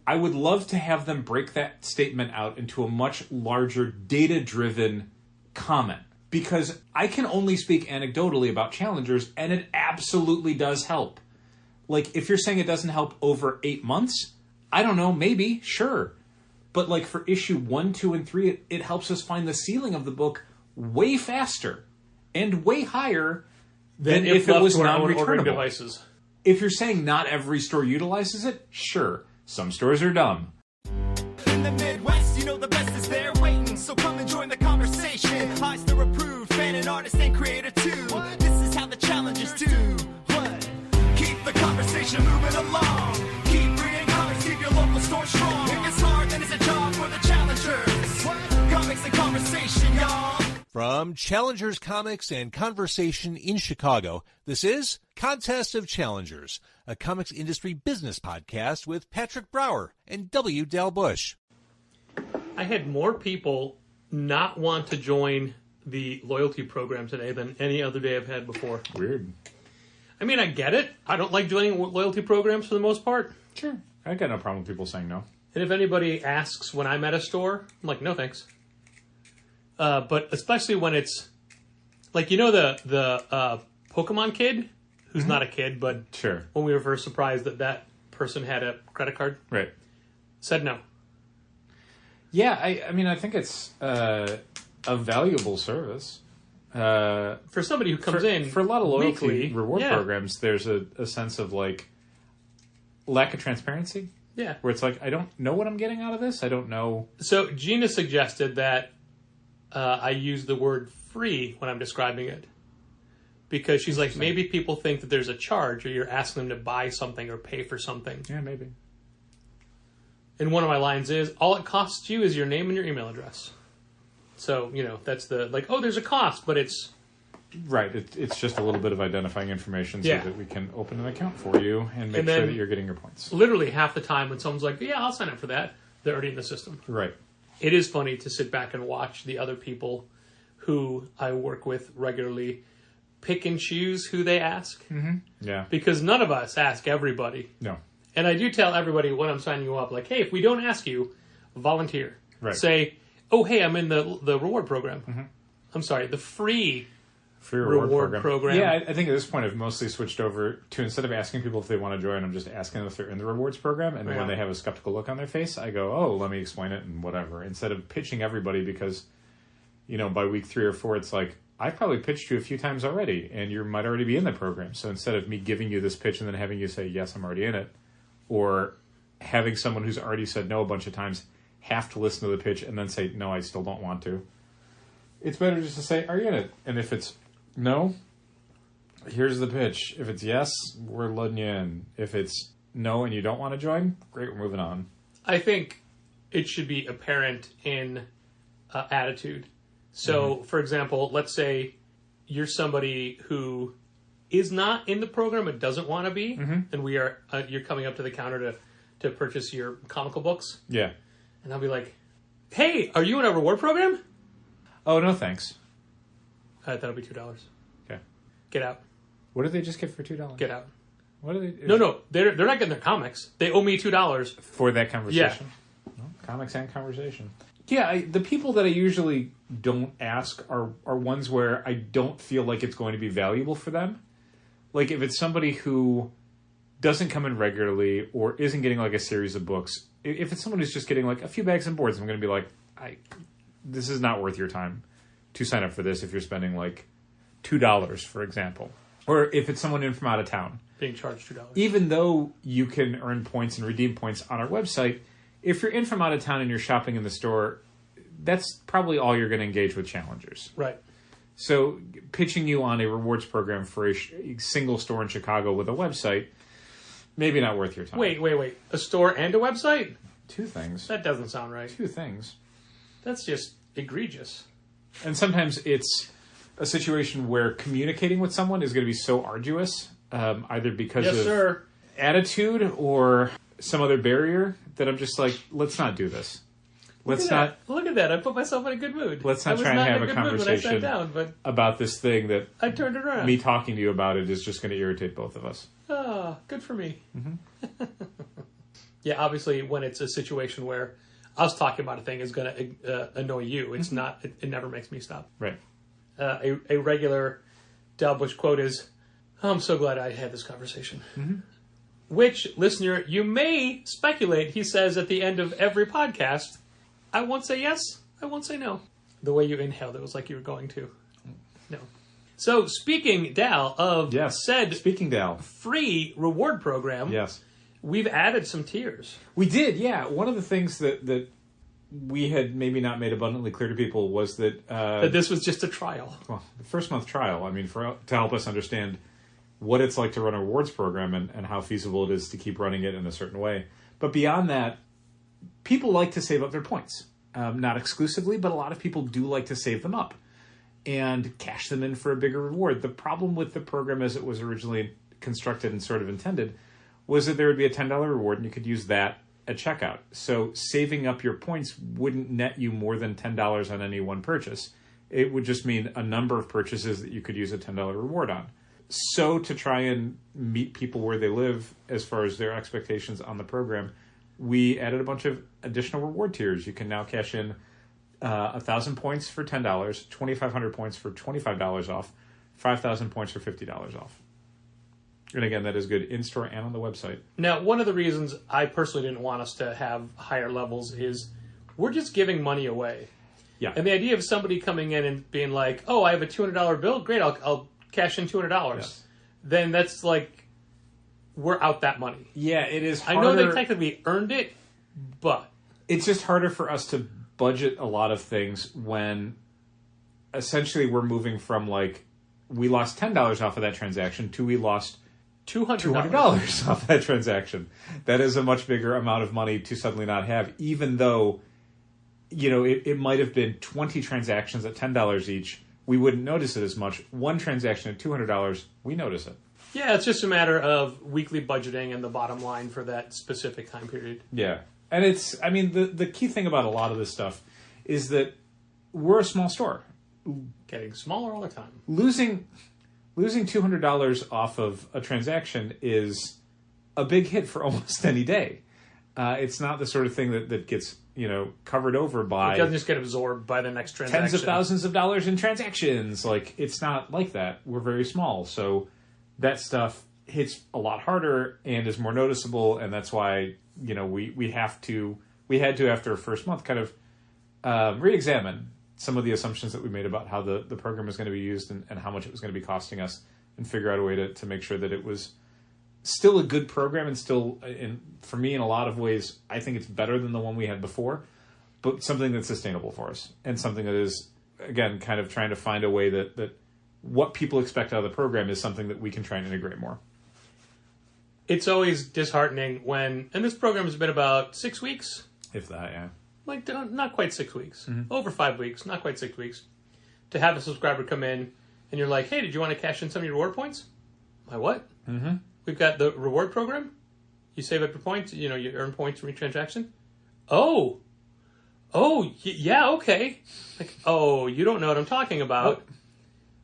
I would love to have them break that statement out into a much larger data-driven comment. Because I can only speak anecdotally about challengers, and it absolutely does help. Like, if you're saying it doesn't help over 8 months, I don't know, maybe, sure. But, like, for issue 1, 2, and 3, it helps us find the ceiling of the book way faster and way higher than if it was non-returnable. Devices. If you're saying not every store utilizes it, sure. Some stores are dumb. In the Midwest, you know the best is there waiting, so come and join the conversation. Eisner approved, fan and artist and creator too. This is how the challengers do. What? Keep the conversation moving along. Keep reading comics, keep your local store strong. If it's hard, then it's a job for the challengers. Comics and conversation, y'all. From Challengers Comics and Conversation in Chicago, this is Contest of Challengers, a comics industry business podcast with Patrick Brower and W. Dal Bush. I had more people not want to join the loyalty program today than any other day I've had before. Weird. I mean, I get it. I don't like joining loyalty programs for the most part. Sure. I got no problem with people saying no. And if anybody asks when I'm at a store, I'm like, no thanks. But especially when it's, like, you know the Pokemon kid? Who's not a kid, but sure. When we were first surprised that person had a credit card. Right. Said no. Yeah, I mean, I think it's a valuable service. For somebody who comes in for a lot of loyalty weekly, reward programs, there's a sense of, like, lack of transparency. Yeah. Where it's like, I don't know what I'm getting out of this. I don't know. So Gina suggested that I use the word free when I'm describing it. Because she's like, maybe people think that there's a charge or you're asking them to buy something or pay for something. Yeah, maybe. And one of my lines is, all it costs you is your name and your email address. So, that's the, like, oh, there's a cost, but it's... Right, it's just a little bit of identifying information so that we can open an account for you and make sure that you're getting your points. Literally half the time when someone's like, yeah, I'll sign up for that, they're already in the system. Right. It is funny to sit back and watch the other people who I work with regularly pick and choose who they ask. Mm-hmm. Yeah. Because none of us ask everybody. No. And I do tell everybody when I'm signing you up, like, hey, if we don't ask you, volunteer. Right. Say, oh, hey, I'm in the reward program. Mm-hmm. I'm sorry, the free reward program. Yeah, I think at this point I've mostly switched over to, instead of asking people if they want to join, I'm just asking them if they're in the rewards program. And then when they have a skeptical look on their face, I go, oh, let me explain it and whatever. Instead of pitching everybody because, by week 3 or 4, it's like, I've probably pitched you a few times already, and you might already be in the program. So instead of me giving you this pitch and then having you say, yes, I'm already in it, or having someone who's already said no a bunch of times have to listen to the pitch and then say, no, I still don't want to. It's better just to say, are you in it? And if it's no, here's the pitch. If it's yes, we're letting you in. If it's no and you don't want to join, great, we're moving on. I think it should be apparent in attitude. So, for example, let's say you're somebody who is not in the program but doesn't want to be, and you're coming up to the counter to purchase your comical books. Yeah. And I'll be like, hey, are you in a reward program? Oh, no thanks. That'll be $2. Okay. Get out. What did they just get for $2? Get out. What are they? No, they're not getting their comics. They owe me $2 for that conversation. Yeah. Well, comics and conversation. Yeah, the people that I usually don't ask are ones where I don't feel like it's going to be valuable for them. Like if it's somebody who doesn't come in regularly or isn't getting like a series of books. If it's someone who's just getting like a few bags and boards, I'm going to be like, this is not worth your time to sign up for this if you're spending like $2, for example. Or if it's someone in from out of town. Being charged $2. Even though you can earn points and redeem points on our website, if you're in from out of town and you're shopping in the store, that's probably all you're going to engage with challengers. Right. So pitching you on a rewards program for a single store in Chicago with a website, maybe not worth your time. Wait. A store and a website? 2 things. That doesn't sound right. 2 things. That's just egregious. And sometimes it's a situation where communicating with someone is going to be so arduous, either because of attitude or some other barrier, that I'm just like, let's not do this. Look at that. I put myself in a good mood. Let's not try and have a conversation about this thing that I turned it around. Me talking to you about it is just going to irritate both of us. Oh, good for me. Mm-hmm. Yeah, obviously, when it's a situation where us talking about a thing is going to annoy you, it's not. It never makes me stop. Right. A regular Dalbush quote is, "Oh, I'm so glad I had this conversation." Mm-hmm. Which, listener, you may speculate he says at the end of every podcast, "I won't say yes, I won't say no." The way you inhaled, it was like you were going to. No. So, speaking, Dal, of said speaking, Dal, free reward program, yes, we've added some tiers. We did, yeah. One of the things that we had maybe not made abundantly clear to people was that this was just a trial. Well, the first month trial. I mean, to help us understand what it's like to run a rewards program and how feasible it is to keep running it in a certain way. But beyond that, people like to save up their points. Not exclusively, but a lot of people do like to save them up and cash them in for a bigger reward. The problem with the program as it was originally constructed and sort of intended was that there would be a $10 reward and you could use that at checkout. So saving up your points wouldn't net you more than $10 on any one purchase. It would just mean a number of purchases that you could use a $10 reward on. So to try and meet people where they live as far as their expectations on the program, we added a bunch of additional reward tiers. You can now cash in 1,000 points for $10, 2,500 points for $25 off, 5,000 points for $50 off. And again, that is good in-store and on the website. Now, one of the reasons I personally didn't want us to have higher levels is we're just giving money away. Yeah. And the idea of somebody coming in and being like, "Oh, I have a $200 bill. Great, I'll cash in $200." Yes. Then that's like, we're out that money. Yeah, it is harder. I know they technically earned it, but it's just harder for us to budget a lot of things when essentially we're moving from like, we lost $10 off of that transaction to we lost $200 off that transaction. That is a much bigger amount of money to suddenly not have, even though, you know, it might have been 20 transactions at $10 each. We wouldn't notice it as much. One transaction at $200, we notice it. Yeah, it's just a matter of weekly budgeting and the bottom line for that specific time period. Yeah. And it's, I mean, the key thing about a lot of this stuff is that we're a small store. Getting smaller all the time. Losing $200 off of a transaction is a big hit for almost any day. It's not the sort of thing that gets, you know, covered over by... It doesn't just get absorbed by the next transaction. Tens of thousands of dollars in transactions. Like, it's not like that. We're very small. So that stuff hits a lot harder and is more noticeable. And that's why, you know, we had to, after a first month, kind of re-examine some of the assumptions that we made about how the program was going to be used and how much it was going to be costing us, and figure out a way to make sure that it was still a good program and still, for me, in a lot of ways, I think it's better than the one we had before, but something that's sustainable for us and something that is, again, kind of trying to find a way that what people expect out of the program is something that we can try and integrate more. It's always disheartening when, and this program has been about 6 weeks. If that, yeah. Like, not quite 6 weeks. Over 5 weeks, not quite 6 weeks. To have a subscriber come in and you're like, "Hey, did you want to cash in some of your reward points?" My what? Mm-hmm. We've got the reward program. You save up your points. You know, you earn points from each transaction. Oh, yeah, okay. Like, oh, you don't know what I'm talking about. What?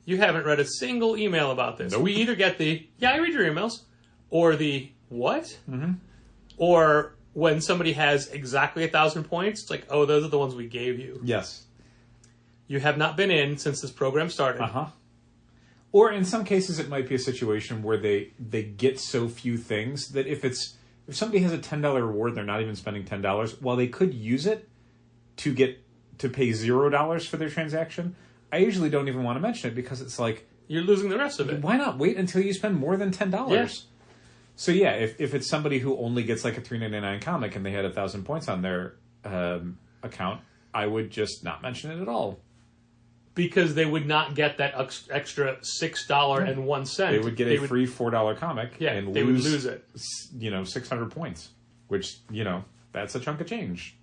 You haven't read a single email about this. Nope. We either get the, "Yeah, I read your emails," or the, "What?" Mm-hmm. Or when somebody has exactly 1,000 points, it's like, "Oh, those are the ones we gave you." Yes. You have not been in since this program started. Uh-huh. Or in some cases, it might be a situation where they get so few things that if somebody has a $10 reward, they're not even spending $10. While they could use it to pay $0 for their transaction, I usually don't even want to mention it because it's like, you're losing the rest of it. Why not wait until you spend more than $10? Yeah. So yeah, if it's somebody who only gets like a $3.99 comic and they had 1,000 points on their account, I would just not mention it at all. Because they would not get that extra $6.01. They would get a free $4 comic and they would lose it. 600 points, which, that's a chunk of change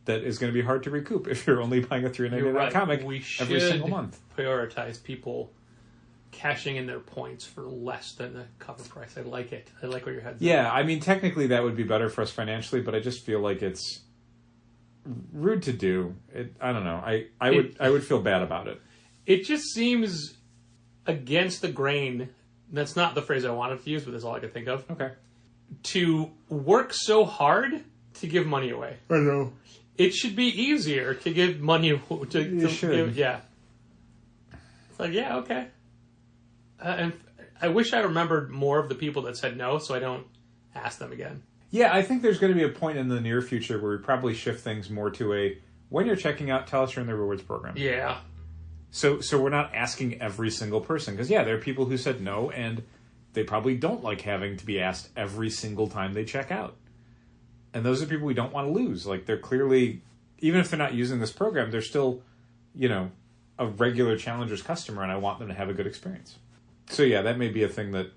that is going to be hard to recoup if you're only buying a $3.99 comic every single month. Prioritize people cashing in their points for less than the cover price. I like it. I like where your head's at. Yeah, I mean, technically that would be better for us financially, but I just feel like it's rude to do. I don't know. I would feel bad about it. It just seems against the grain. That's not the phrase I wanted to use, but that's all I could think of. Okay. to work so hard to give money away. I know. It should be easier to give money to should. give. Yeah. It's like, yeah, okay. And I wish I remembered more of the people that said no, so I don't ask them again. Yeah, I think there's going to be a point in the near future where we probably shift things more to a, when you're checking out, tell us you're in the rewards program. Yeah. So we're not asking every single person. Because, yeah, there are people who said no, and they probably don't like having to be asked every single time they check out. And those are people we don't want to lose. Like, they're clearly, even if they're not using this program, they're still, you know, a regular Challengers customer, and I want them to have a good experience. So, yeah, that may be a thing that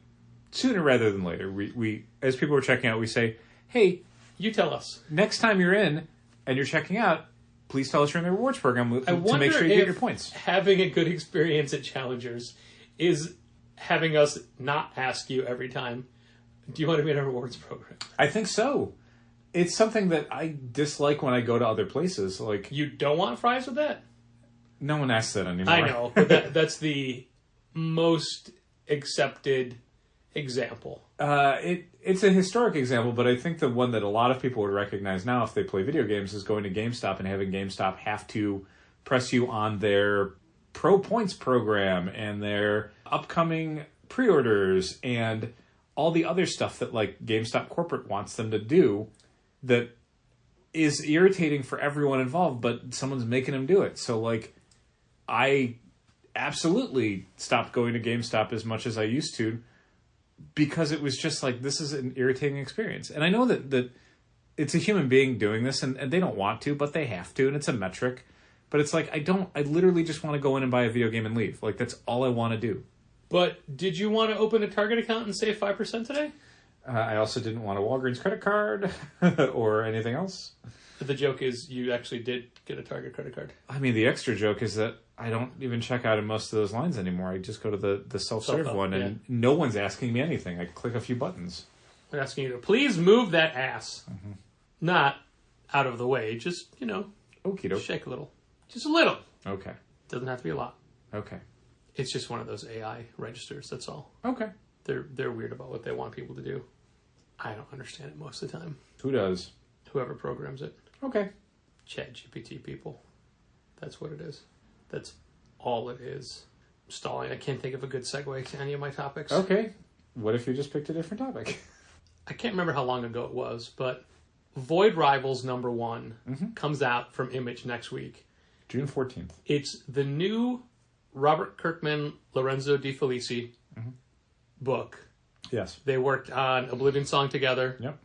sooner rather than later, we as people are checking out, we say, hey, You tell us. next time you're in and you're checking out, please tell us you're in the rewards program I to wonder make sure you if get your points. having a good experience at Challengers is having us not ask you every time, do you want to be in a rewards program? I think so. It's something that I dislike when I go to other places. Like, You don't want fries with that? no one asks that anymore. I know, but that's the most accepted example. It's a historic example, but I think the one that a lot of people would recognize now if they play video games is going to GameStop and having GameStop have to press you on their Pro Points program and their upcoming pre-orders and all the other stuff that like GameStop corporate wants them to do that is irritating for everyone involved, but someone's making them do it. So like, I absolutely stopped going to GameStop as much as I used to because it was just like, this is an irritating experience. And I know that it's a human being doing this and they don't want to, but they have to, and it's a metric. But it's like, I literally just want to go in and buy a video game and leave. Like, that's all I want to do. But did you want to open a Target account and save 5% today? I also didn't want a Walgreens credit card or anything else. The joke is you actually did get a Target credit card. I mean, the extra joke is that I don't even check out in most of those lines anymore. I just go to the self-serve Self-help, one, and yeah. no one's asking me anything. I click a few buttons. They're asking you to please move that ass. Mm-hmm. Not out of the way. Just, Okie doke. shake a little. Just a little. Okay. Doesn't have to be a lot. Okay. It's just one of those AI registers, that's all. Okay. They're weird about what they want people to do. I don't understand it most of the time. Who does? Whoever programs it. Okay. ChatGPT people. That's what it is. That's all it is. Stalling. I can't think of a good segue to any of my topics. Okay. What if you just picked a different topic? I can't remember how long ago it was, but Void Rivals #1 comes out from Image next week. June 14th. It's the new Robert Kirkman, Lorenzo Di Felici book. Yes. They worked on Oblivion Song together. Yep.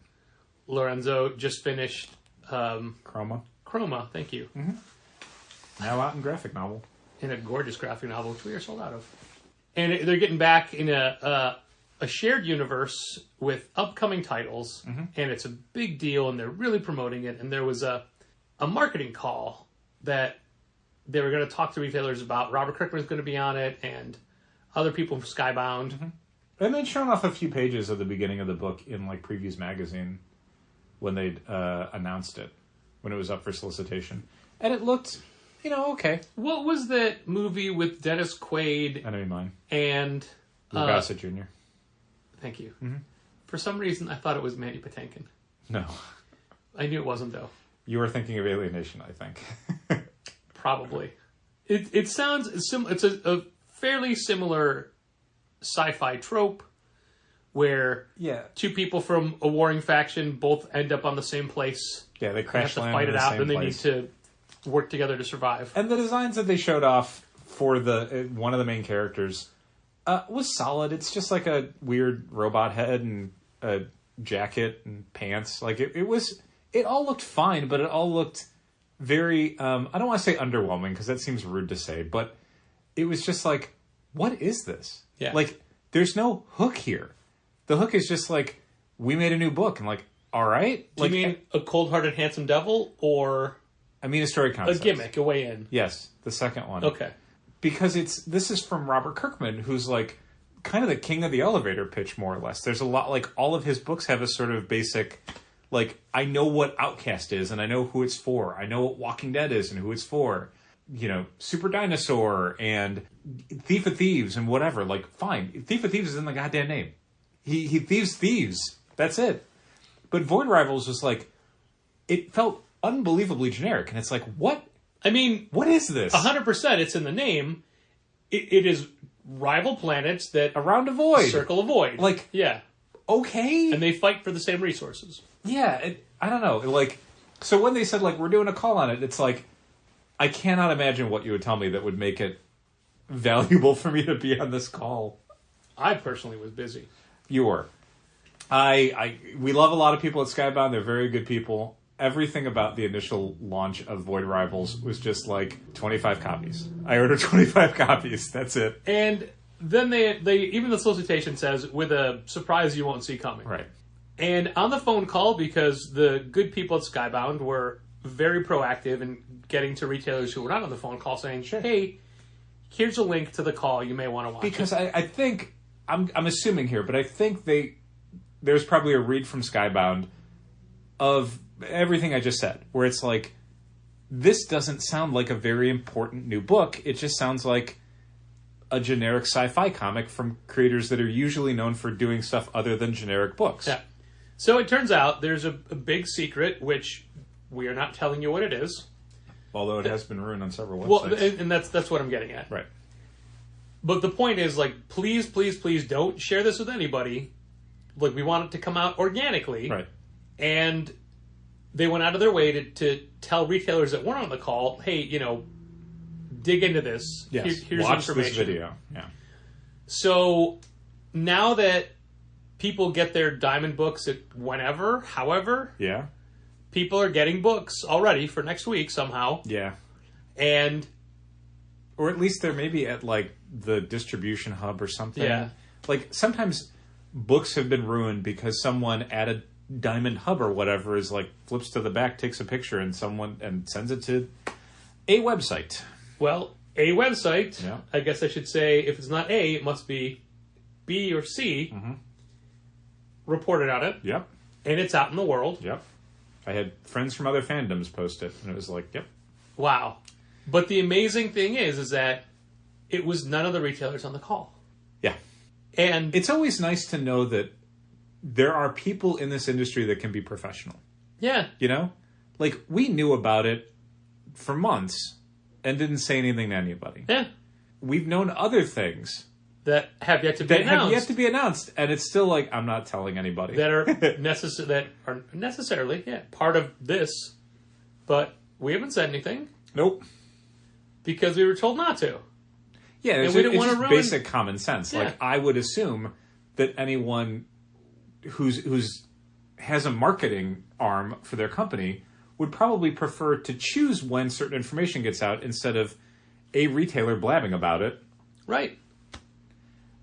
Lorenzo just finished Chroma. Chroma, thank you. Now out in graphic novel. In a gorgeous graphic novel, which we are sold out of. And they're getting back in a shared universe with upcoming titles, and it's a big deal, and they're really promoting it. And there was a marketing call that they were going to talk to retailers about. Robert Kirkman was going to be on it, and other people from Skybound. And they'd shown off a few pages at the beginning of the book in like Previews Magazine when they'd announced it, when it was up for solicitation. And it looked, okay. What was that movie with Dennis Quaid Enemy Mine. and... Lou Gossett Jr. Thank you. For some reason, I thought it was Mandy Patinkin. No. I knew it wasn't, though. You were thinking of Alienation, I think. Probably. It sounds... It's a fairly similar sci-fi trope where two people from a warring faction both end up on the same place. Yeah, they crash land fight in it the out, same and they place. need to work together to survive. And the designs that they showed off for the one of the main characters was solid. It's just like a weird robot head and a jacket and pants. Like it all looked fine, but it all looked very, I don't want to say underwhelming because that seems rude to say, but it was just like, what is this? Yeah. Like, there's no hook here. The hook is just like, we made a new book, and like, all right. Do you mean a cold-hearted handsome devil, or I mean a story concept. a gimmick, a way in? Yes, the second one. Okay. Because this is from Robert Kirkman, who's like kind of the king of the elevator pitch, more or less. There's a lot, like, all of his books have a sort of basic, like, I know what Outcast is, and I know who it's for. I know what Walking Dead is and who it's for. Super Dinosaur and Thief of Thieves and whatever. Like, fine. Thief of Thieves is in the goddamn name. He thieves thieves That's it. But Void Rivals was like, it felt unbelievably generic. And it's like, what? I mean... What is this? 100%, it's in the name. It is rival planets that... Around a void. Circle a void. Like... Yeah. Okay. And they fight for the same resources. Yeah, I don't know. Like, so when they said, like, we're doing a call on it, it's like, I cannot imagine what you would tell me that would make it valuable for me to be on this call. I personally was busy. You were. We love a lot of people at Skybound. They're very good people. Everything about the initial launch of Void Rivals was just like 25 copies. I ordered 25 copies. That's it. And then they even the solicitation says, with a surprise you won't see coming. Right. And on the phone call, because the good people at Skybound were very proactive in getting to retailers who were not on the phone call saying, hey, here's a link to the call. You may want to watch because it. I think, I'm assuming here, but I think there's probably a read from Skybound of everything I just said, where it's like, this doesn't sound like a very important new book. It just sounds like a generic sci-fi comic from creators that are usually known for doing stuff other than generic books. Yeah. So it turns out there's a big secret, which we are not telling you what it is. Although it has been ruined on several websites. Well, and that's what I'm getting at. Right. But the point is, like, please, please, please don't share this with anybody. Like, we want it to come out organically. Right. And they went out of their way to tell retailers that weren't on the call, hey, dig into this. Yes. Here's Watch information. this video. Yeah. So now that people get their Diamond books at whenever, however, Yeah. people are getting books already for next week somehow. Yeah. And Or at least they're maybe at, like, the distribution hub or something. Yeah. Like, sometimes books have been ruined because someone at a Diamond hub or whatever is, like, flips to the back, takes a picture, and sends it to a website. well, a website, Yeah. I guess I should say, if it's not A, it must be B or C, reported on it, Yep. and it's out in the world. Yep. I had friends from other fandoms post it, and it was like, yep. Wow. But the amazing thing is that it was none of the retailers on the call. Yeah. And It's always nice to know that there are people in this industry that can be professional. yeah, You know? Like, we knew about it for months and didn't say anything to anybody. yeah, We've known other things that have yet to be that announced. have yet to be announced, and it's still like, I'm not telling anybody. that are necessarily part of this, but we haven't said anything Nope. because we were told not to. Yeah, we it's didn't just wanna ruin- basic common sense. Yeah. Like, I would assume that anyone who's has a marketing arm for their company would probably prefer to choose when certain information gets out instead of a retailer blabbing about it. Right.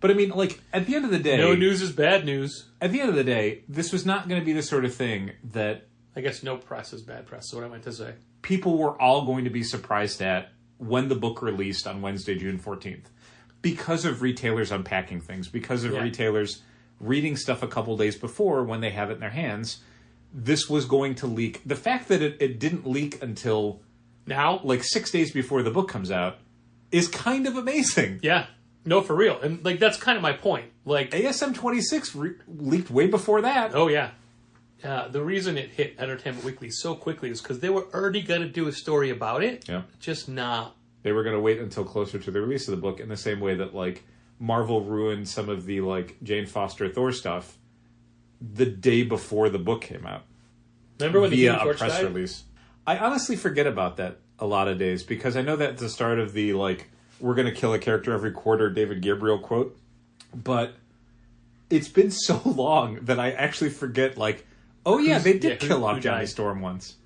But I mean, like, at the end of the day, No news is bad news. at the end of the day, this was not going to be the sort of thing that I guess no press is bad press, is what I meant to say. people were all going to be surprised at when the book released on Wednesday, June 14th. Because of retailers unpacking things, because of Yeah. retailers reading stuff a couple days before when they have it in their hands, this was going to leak. The fact that it didn't leak until, Now? like, 6 days before the book comes out is kind of amazing. Yeah. No, for real. And, like, that's kind of my point. Like, ASM 26 leaked way before that. oh, yeah. The reason it hit Entertainment Weekly so quickly is because they were already going to do a story about it. Yeah. Just not. They were going to wait until closer to the release of the book in the same way that, like, Marvel ruined some of the, like, Jane Foster Thor stuff the day before the book came out. Remember when the via Human a Torch press died? release. I honestly forget about that a lot of days because I know that's the start of the, like, we're going to kill a character every quarter David Gabriel quote. But it's been so long that I actually forget, like, oh yeah, they did kill off who Johnny died? Storm once.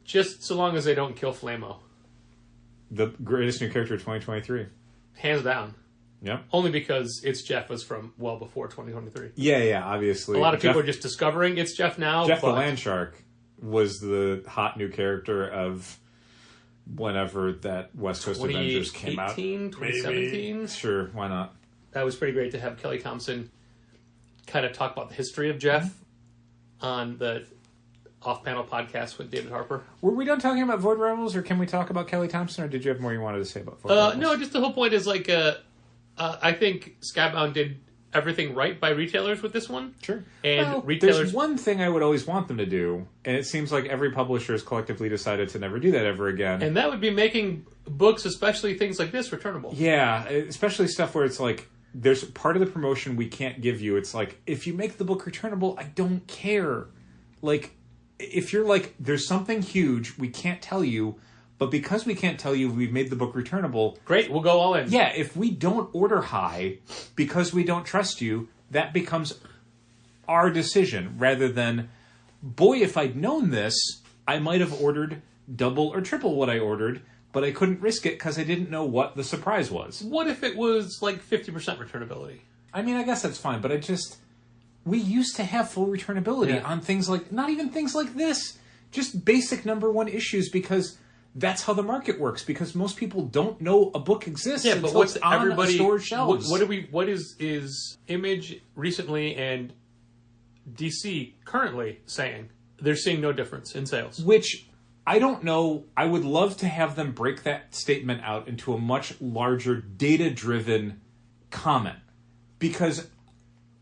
Just so long as they don't kill Flamo. The greatest new character of 2023. Hands down. Yep. Only because it's Jeff was from well before 2023. Yeah, obviously. A lot of people are just discovering it's Jeff now. Jeff the but Land Shark was the hot new character of whenever that West Coast Avengers came out. 2017? Sure, why not? That was pretty great to have Kelly Thompson kind of talk about the history of Jeff on the off-panel podcast with David Harper. Were we done talking about Void Rivals, or can we talk about Kelly Thompson, or did you have more you wanted to say about Void Rivals? No, just the whole point is like, I think Skybound did everything right by retailers with this one. Sure. And retailers... There's one thing I would always want them to do, and it seems like every publisher has collectively decided to never do that ever again. And that would be making books, especially things like this, returnable. Yeah, especially stuff where it's like, there's part of the promotion we can't give you. It's like, if you make the book returnable, I don't care. Like, if you're like, there's something huge, we can't tell you, but because we can't tell you, we've made the book returnable. Great, we'll go all in. Yeah, if we don't order high because we don't trust you, that becomes our decision rather than, boy, if I'd known this, I might have ordered double or triple what I ordered, but I couldn't risk it because I didn't know what the surprise was. What if it was like 50% returnability? I mean, I guess that's fine, but we used to have full returnability on things like, not even things like this, just basic #1 issues, because that's how the market works, because most people don't know a book exists until it's on a store's shelves. What is Image recently and DC currently saying? They're seeing no difference in sales. Which, I don't know, I would love to have them break that statement out into a much larger data-driven comment. Because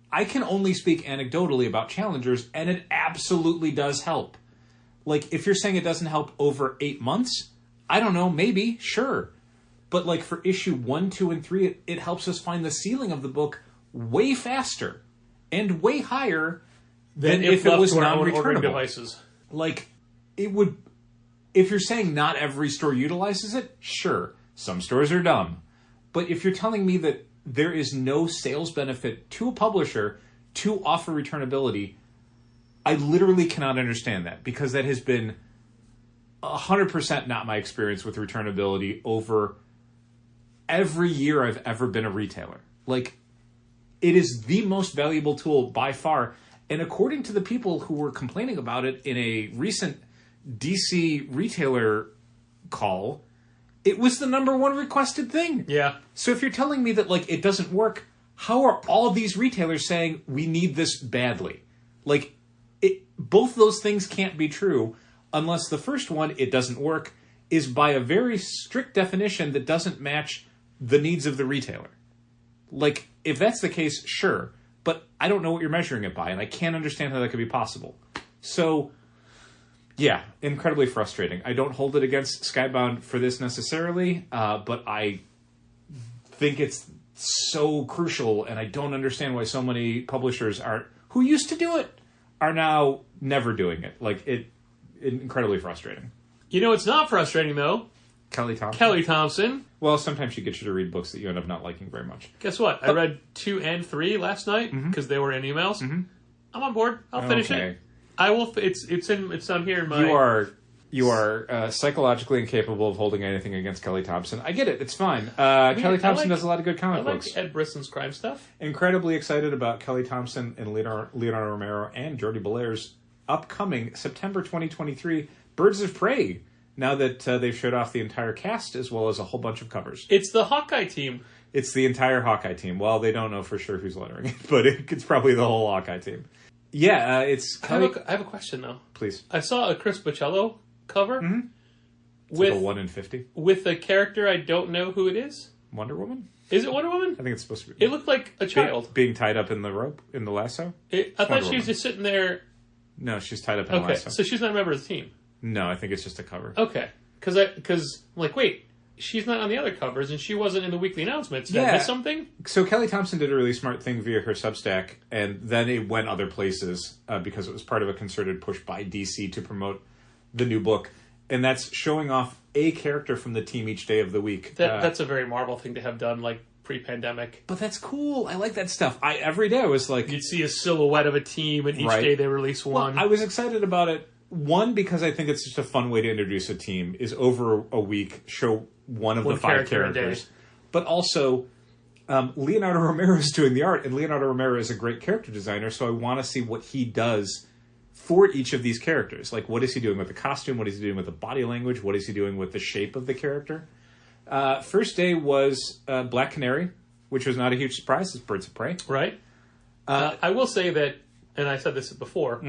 I can only speak anecdotally about Challengers, and it absolutely does help. Like, if you're saying it doesn't help over 8 months, I don't know, maybe, sure. But, like, for issue 1, 2, and 3, it helps us find the ceiling of the book way faster and way higher than if it was non-returnable. Devices. Like, it would... If you're saying not every store utilizes it, sure. Some stores are dumb. But if you're telling me that there is no sales benefit to a publisher to offer returnability, I literally cannot understand that, because that has been 100% not my experience with returnability over every year I've ever been a retailer. Like, it is the most valuable tool by far. And according to the people who were complaining about it in a recent DC retailer call, it was the #1 requested thing. Yeah. So if you're telling me that, like, it doesn't work, how are all these retailers saying we need this badly? Like, both those things can't be true unless the first one, it doesn't work, is by a very strict definition that doesn't match the needs of the retailer. Like, if that's the case, sure. But I don't know what you're measuring it by, and I can't understand how that could be possible. So, yeah, incredibly frustrating. I don't hold it against Skybound for this necessarily, but I think it's so crucial, and I don't understand why so many publishers who used to do it are now never doing it. Like, incredibly frustrating. You know, it's not frustrating, though. Kelly Thompson. Kelly Thompson. Well, sometimes she gets you to read books that you end up not liking very much. Guess what? I read 2 and 3 last night because they were in emails. Mm-hmm. I'm on board. I'll finish it. I will. It's on here in my... You are psychologically incapable of holding anything against Kelly Thompson. I get it. It's fine. Kelly Thompson does a lot of good comic books. I like Ed Brisson's crime stuff. Incredibly excited about Kelly Thompson and Leonardo Romero and Jordi Belaire's upcoming September 2023 Birds of Prey, now that they've showed off the entire cast as well as a whole bunch of covers. It's the Hawkeye team. It's the entire Hawkeye team. Well, they don't know for sure who's lettering it, but it's probably the whole Hawkeye team. Yeah, it's... I have a question, though. Please. I saw a Chris Boccello cover with like a 1 in 50 with a character I don't know who it is. Wonder Woman? Is it Wonder Woman? I think it's supposed to be. It looked like a child being tied up in the rope, in the lasso. I thought she was just sitting there. No, she's tied up in a lasso. So she's not a member of the team. No, I think it's just a cover. Okay, because I'm like, wait, she's not on the other covers, and she wasn't in the weekly announcements. Did I miss something? So Kelly Thompson did a really smart thing via her Substack, and then it went other places because it was part of a concerted push by DC to promote the new book. And that's showing off a character from the team each day of the week. That's a very Marvel thing to have done, like, pre-pandemic. But that's cool. I like that stuff. Every day I was like... You'd see a silhouette of a team, and each day they release one. Well, I was excited about it. One, because I think it's just a fun way to introduce a team, is over a week, show one of the 5 characters. But also, Leonardo Romero is doing the art, and Leonardo Romero is a great character designer, so I want to see what he does for each of these characters. Like, what is he doing with the costume? What is he doing with the body language? What is he doing with the shape of the character? First day was Black Canary, which was not a huge surprise. It's Birds of Prey. Right. I will say that, and I said this before,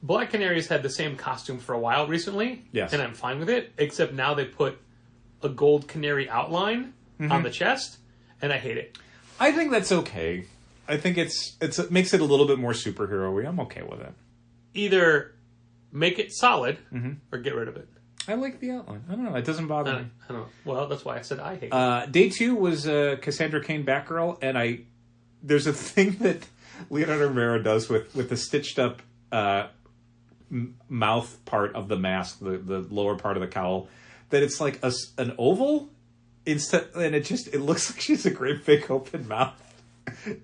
Black Canary's had the same costume for a while recently. Yes. And I'm fine with it, except now they put a gold canary outline on the chest, and I hate it. I think that's okay. I think it makes it a little bit more superhero-y. I'm okay with it. Either make it solid or get rid of it. I like the outline. I don't know. It doesn't bother me. I don't know. Well, that's why I said I hate it. Day 2 was Cassandra Cain Batgirl, and there's a thing that Leonardo Romero does with the stitched up mouth part of the mask, the lower part of the cowl, that it's like an oval instead, and it looks like she's a great big open mouth.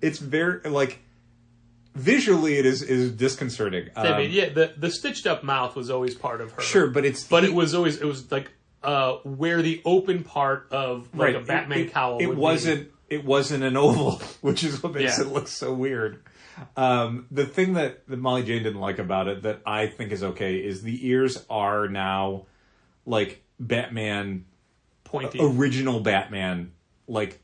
It's very visually it is disconcerting. I mean, yeah, the stitched up mouth was always part of her. Sure, but it was like where the open part of like a Batman cowl. It wasn't an oval, which is what makes it look so weird. The thing that Molly Jane didn't like about it that I think is okay is the ears are now like Batman, pointy, original Batman, like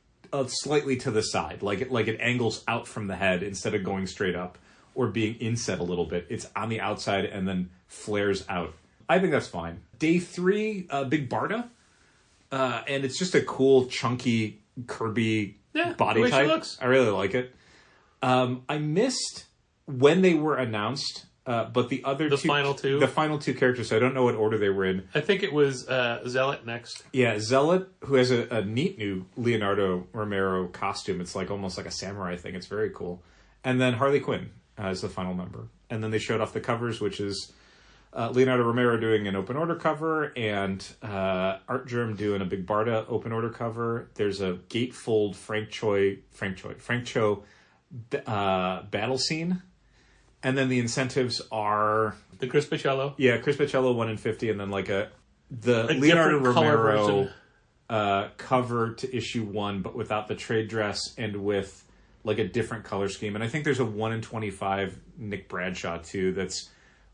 slightly to the side, like it angles out from the head instead of going straight up or being inset a little bit. It's on the outside and then flares out. I think that's fine. Day 3, Big Barda, and it's just a cool, chunky Kirby body the way type. She looks. I really like it. I missed when they were announced, but the final two characters. So I don't know what order they were in. I think it was Zealot next. Yeah, Zealot, who has a neat new Leonardo Romero costume. It's like almost like a samurai thing. It's very cool. And then Harley Quinn as the final member. And then they showed off the covers, which is Leonardo Romero doing an open order cover and Art Germ doing a Big Barda open order cover. There's a gatefold Frank Cho battle scene. And then the incentives are the Chris Pacello. Yeah, Chris Pacello 1 in 50, and then the Leonardo Romero cover to issue 1, but without the trade dress and with like a different color scheme. And I think there's a 1 in 25 Nick Bradshaw too. That's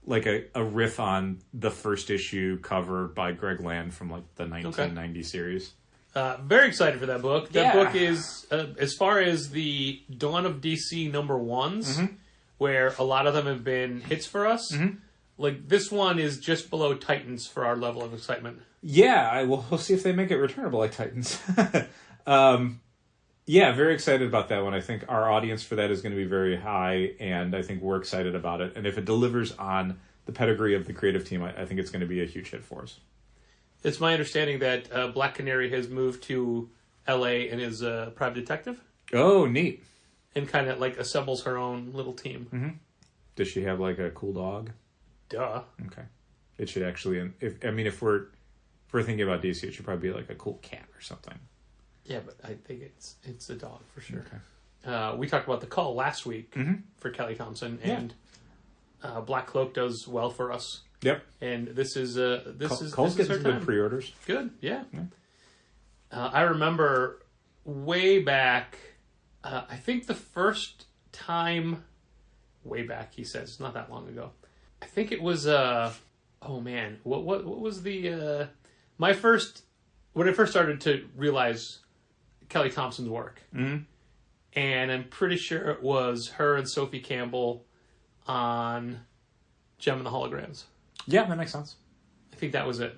like a riff on the first issue cover by Greg Land from like the 1990 series. Very excited for that book. That book is as far as the Dawn of DC #1s. Where a lot of them have been hits for us. Like, this one is just below Titans for our level of excitement. Yeah, we'll see if they make it returnable like Titans. Yeah, very excited about that one. I think our audience for that is going to be very high, and I think we're excited about it. And if it delivers on the pedigree of the creative team, I think it's going to be a huge hit for us. It's my understanding that Black Canary has moved to L.A. and is a private detective. Oh, neat. And kind of like assembles her own little team. Does she have like a cool dog? Duh. Okay. It should actually. If we're thinking about DC, it should probably be like a cool cat or something. Yeah, but I think it's a dog for sure. Okay. We talked about The Call last week for Kelly Thompson, and Black Cloak does well for us. Yep. And this is Call's getting some time. good pre-orders. Good. Yeah. I remember way back. I think the first time, way back, he says, not that long ago. I think it was, oh man, what was the, when I first started to realize Kelly Thompson's work. And I'm pretty sure it was her and Sophie Campbell on Gem and the Holograms. Yeah, that makes sense. I think that was it.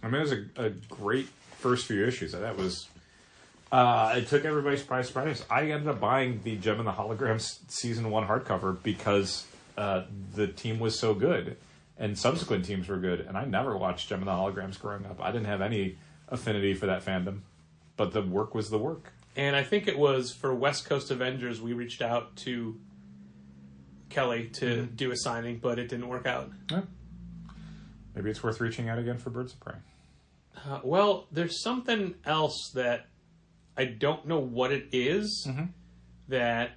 I mean, it was a great first few issues. That was... it took everybody by surprise. I ended up buying the Gem and the Holograms Season 1 hardcover because the team was so good, and subsequent teams were good, and I never watched Gem and the Holograms growing up. I didn't have any affinity for that fandom, but the work was the work. And I think it was for West Coast Avengers, we reached out to Kelly to do a signing, but it didn't work out. Yeah. Maybe it's worth reaching out again for Birds of Prey. Well, there's something else that I don't know what it is that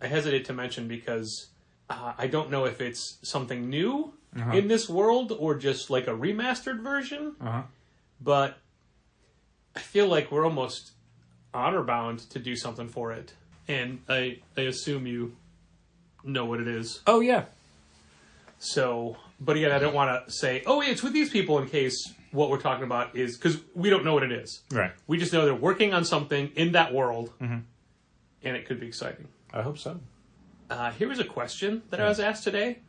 I hesitate to mention because I don't know if it's something new in this world or just like a remastered version. But I feel like we're almost honor bound to do something for it. And I assume you know what it is. Oh, yeah. So, but again, I don't want to say, oh, it's with these people in case what we're talking about is, because we don't know what it is. Right. We just know they're working on something in that world, and it could be exciting. I hope so. Here was a question that I was asked today,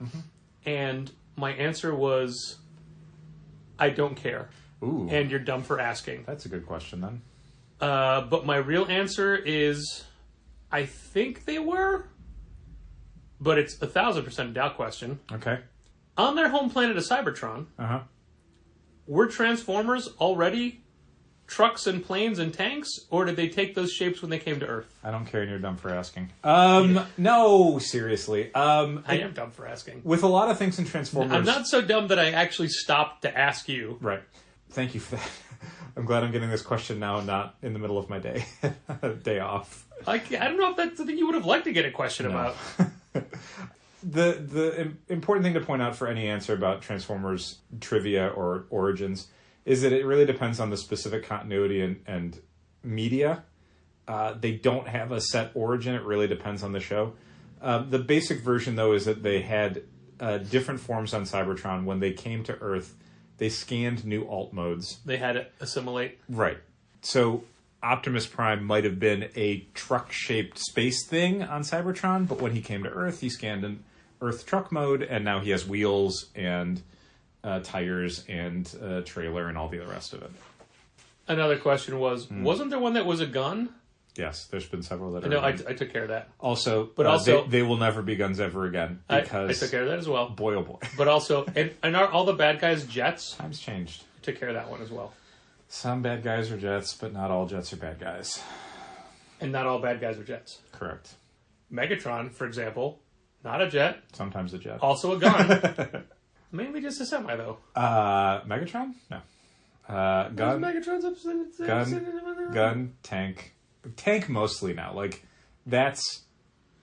and my answer was, I don't care. Ooh. And you're dumb for asking. That's a good question, then. But my real answer is, I think they were, but it's 1,000% a doubt question. Okay. On their home planet of Cybertron, were Transformers already trucks and planes and tanks, or did they take those shapes when they came to Earth? I don't care, and you're dumb for asking. No, seriously. I am dumb for asking. With a lot of things in Transformers... I'm not so dumb that I actually stopped to ask you. Right. Thank you for that. I'm glad I'm getting this question now and not in the middle of my day. Day off. I don't know if that's something you would have liked to get a question about. The important thing to point out for any answer about Transformers trivia or origins is that it really depends on the specific continuity and media. They don't have a set origin. It really depends on the show. The basic version, though, is that they had different forms on Cybertron. When they came to Earth, they scanned new alt modes. They had to assimilate. Right. So Optimus Prime might have been a truck-shaped space thing on Cybertron, but when he came to Earth, he scanned an Earth truck mode, and now he has wheels and tires and trailer and all the rest of it. Another question was, wasn't there one that was a gun? Yes, there's been several that are. No, I took care of that. Also, also they will never be guns ever again. Because I took care of that as well. Boy, oh boy. But also, and are all the bad guys jets? Times changed. I took care of that one as well. Some bad guys are jets, but not all jets are bad guys. And not all bad guys are jets. Correct. Megatron, for example, not a jet. Sometimes a jet. Also a gun. Mainly just a semi, though. Megatron? No. Gun. Megatron's Gun. Tank. Tank mostly now. Like, that's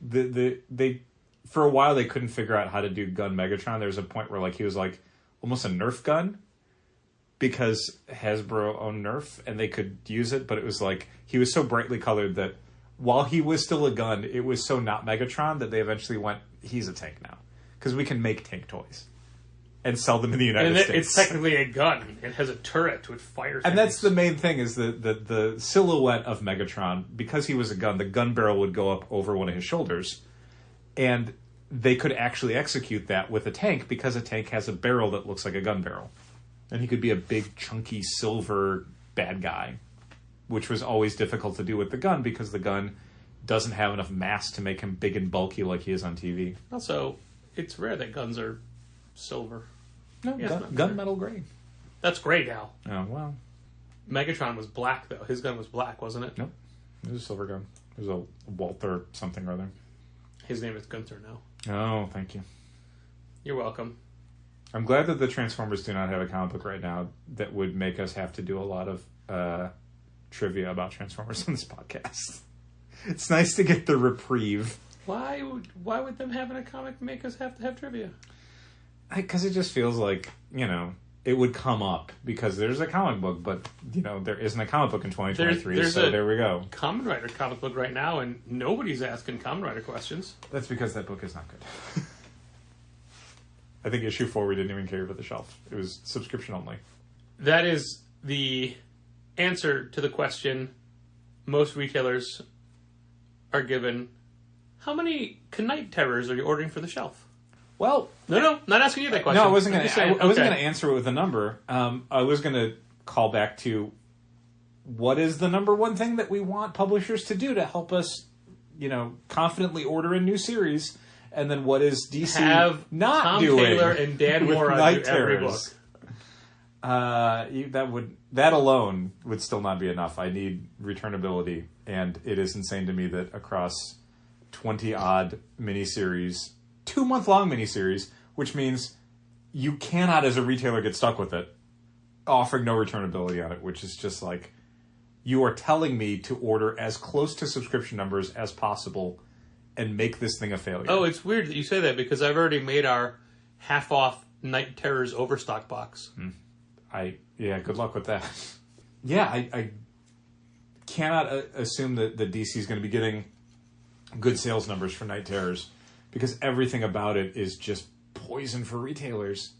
they for a while they couldn't figure out how to do gun Megatron. There was a point where like he was like almost a Nerf gun because Hasbro owned Nerf and they could use it, but it was like he was so brightly colored that while he was still a gun, it was so not Megatron that they eventually went, he's a tank now because we can make tank toys and sell them in the United States. It's technically a gun. It has a turret with fire. And that's the main thing is the silhouette of Megatron, because he was a gun, the gun barrel would go up over one of his shoulders. And they could actually execute that with a tank because a tank has a barrel that looks like a gun barrel. And he could be a big, chunky, silver bad guy, which was always difficult to do with the gun because the gun doesn't have enough mass to make him big and bulky like he is on TV. Also, it's rare that guns are silver. No, gunmetal gray. That's gray now. Oh, well. Megatron was black, though. His gun was black, wasn't it? Nope. It was a silver gun. It was a Walther something or other. His name is Gunther now. Oh, thank you. You're welcome. I'm glad that the Transformers do not have a comic book right now that would make us have to do a lot of trivia about Transformers on this podcast. It's nice to get the reprieve. Why would them having a comic make us have to have trivia? Because it just feels like, it would come up because there's a comic book, but, there isn't a comic book in 2023, so there we go. Kamen Rider comic book right now, and nobody's asking Kamen Rider questions. That's because that book is not good. I think issue 4 we didn't even carry for the shelf. It was subscription only. That is the answer to the question most retailers are given. How many Knight Terrors are you ordering for the shelf? Well, no, not asking you that question. No, I wasn't going to answer it with a number. I was going to call back to what is the number one thing that we want publishers to do to help us, confidently order a new series, and then what is DC not Tom doing? Taylor and Dan Moore on every book. That alone would still not be enough. I need returnability, and it is insane to me that across 20-odd miniseries, 2-month-long miniseries, which means you cannot, as a retailer, get stuck with it, offering no returnability on it, which is just like, you are telling me to order as close to subscription numbers as possible and make this thing a failure. Oh, it's weird that you say that because I've already made our half-off Night Terrors Overstock box. Good luck with that. I cannot assume that the DC is going to be getting good sales numbers for Night Terrors because everything about it is just poison for retailers.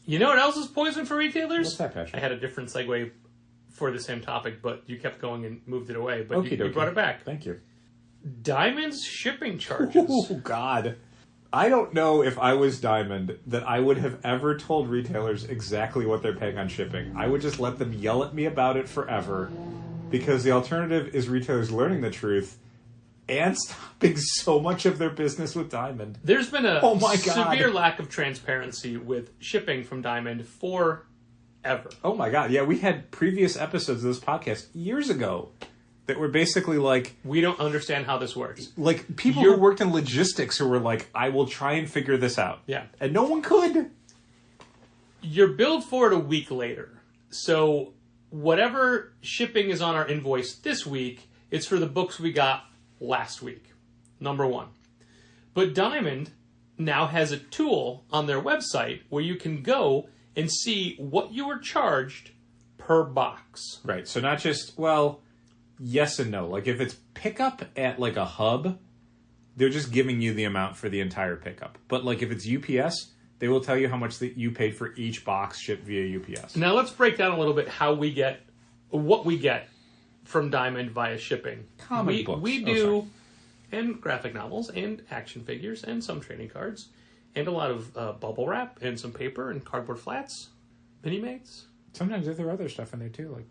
You know what else is poison for retailers? What's that, Patrick? I had a different segue for the same topic, but you kept going and moved it away. But you brought it back. Thank you. Diamond's shipping charges. Oh, God. I don't know if I was Diamond that I would have ever told retailers exactly what they're paying on shipping. I would just let them yell at me about it forever because the alternative is retailers learning the truth and stopping so much of their business with Diamond. There's been a Oh my God. severe lack of transparency with shipping from Diamond forever. Oh my God. Yeah, we had previous episodes of this podcast years ago that were basically like... We don't understand how this works. Like, people who worked in logistics who were like, I will try and figure this out. Yeah. And no one could. You're billed for it a week later. So whatever shipping is on our invoice this week, it's for the books we got last week. Number one. But Diamond now has a tool on their website where you can go and see what you were charged per box. Right. So not just, well, yes and no. Like if it's pickup at like a hub, they're just giving you the amount for the entire pickup. But like if it's UPS, they will tell you how much that you paid for each box shipped via UPS. Now let's break down a little bit what we get from Diamond via shipping. Comic books. We do, and graphic novels, and action figures, and some trading cards, and a lot of bubble wrap, and some paper, and cardboard flats, mini-mates. Sometimes there are other stuff in there too, like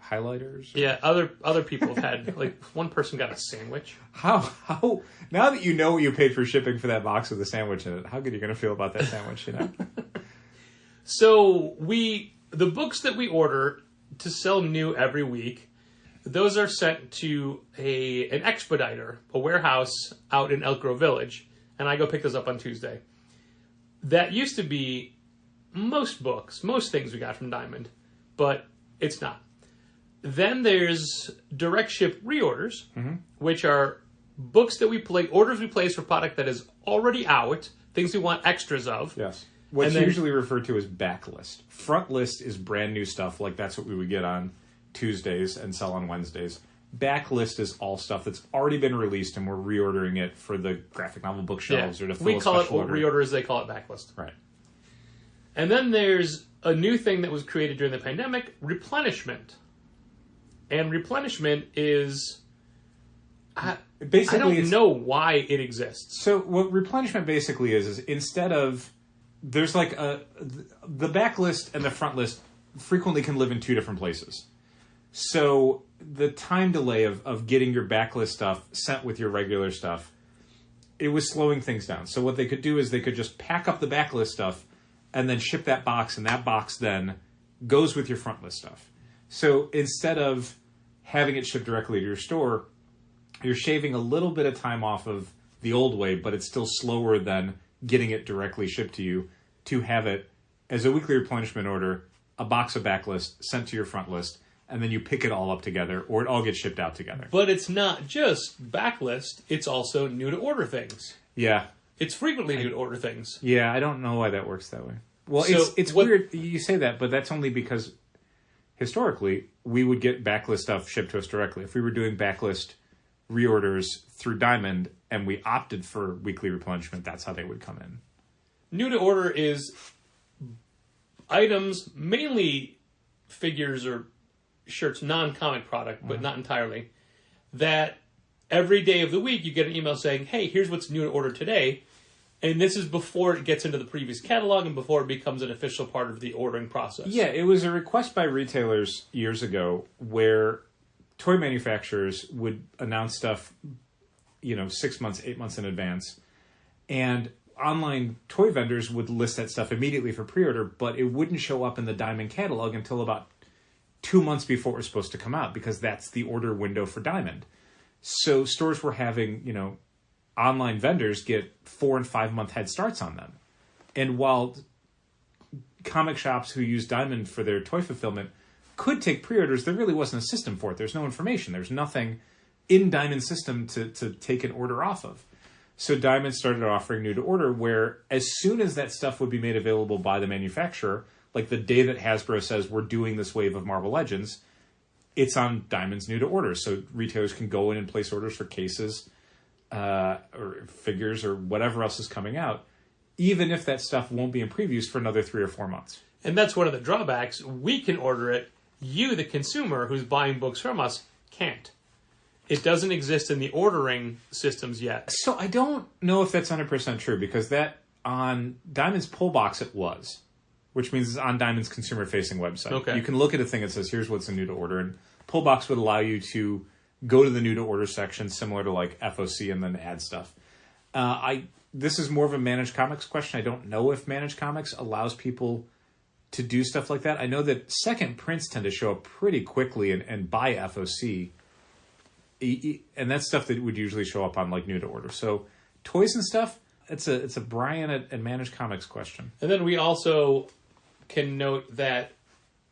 highlighters. Yeah, other people have had, like one person got a sandwich. How now that you know what you paid for shipping for that box with a sandwich in it, how good are you going to feel about that sandwich, you know? So the books that we order to sell new every week, those are sent to an expediter, a warehouse out in Elk Grove Village, and I go pick those up on Tuesday. That used to be most things we got from Diamond, but it's not. Then there's direct ship reorders, which are books that orders we place for product that is already out, things we want extras of. Yes. What's usually referred to as backlist. Front list is brand new stuff, like that's what we would get on Tuesdays and sell on Wednesdays. Backlist is all stuff that's already been released and we're reordering it for the graphic novel bookshelves or to fill we a call it special order. reorders, they call it backlist. Right. And then there's a new thing that was created during the pandemic, replenishment. And replenishment is... Basically, I don't know why it exists. So what replenishment basically is instead of... There's like the backlist and the front list frequently can live in two different places. So the time delay of getting your backlist stuff sent with your regular stuff, it was slowing things down. So what they could do is they could just pack up the backlist stuff and then ship that box, and that box then goes with your front list stuff. So instead of having it shipped directly to your store, you're shaving a little bit of time off of the old way, but it's still slower than getting it directly shipped to you to have it as a weekly replenishment order, a box of backlist sent to your front list, and then you pick it all up together, or it all gets shipped out together. But it's not just backlist, it's also new to order things. Yeah. It's frequently new to order things. Yeah, I don't know why that works that way. Well, So it's weird you say that, but that's only because historically we would get backlist stuff shipped to us directly. If we were doing backlist reorders through Diamond and we opted for weekly replenishment, that's how they would come in. New to order is items, mainly figures or shirts, non-comic product, but not entirely, that every day of the week you get an email saying, hey, here's what's new to order today. And this is before it gets into the previous catalog and before it becomes an official part of the ordering process. Yeah, it was a request by retailers years ago where toy manufacturers would announce stuff, 6 months, 8 months in advance. And online toy vendors would list that stuff immediately for pre-order, but it wouldn't show up in the Diamond catalog until about 2 months before it was supposed to come out, because that's the order window for Diamond. So stores were having, online vendors get 4 and 5 month head starts on them. And while comic shops who use Diamond for their toy fulfillment could take pre-orders, there really wasn't a system for it. There's no information. There's nothing in Diamond's system to take an order off of. So Diamond started offering new to order, where as soon as that stuff would be made available by the manufacturer, like the day that Hasbro says we're doing this wave of Marvel Legends, it's on Diamond's new to order. So retailers can go in and place orders for cases or figures or whatever else is coming out, even if that stuff won't be in previews for another 3 or 4 months. And that's one of the drawbacks. We can order it. You, the consumer who's buying books from us, can't. It doesn't exist in the ordering systems yet. So I don't know if that's 100% true, because that on Diamond's pull box it was, which means it's on Diamond's consumer-facing website. Okay. You can look at a thing that says, here's what's new to order, and pull box would allow you to go to the new to order section, similar to like FOC, and then add stuff. This is more of a Managed Comics question. I don't know if Managed Comics allows people to do stuff like that. I know that second prints tend to show up pretty quickly and by FOC. And that's stuff that would usually show up on like new to order. So toys and stuff, it's a Brian at Managed Comics question. And then we also can note that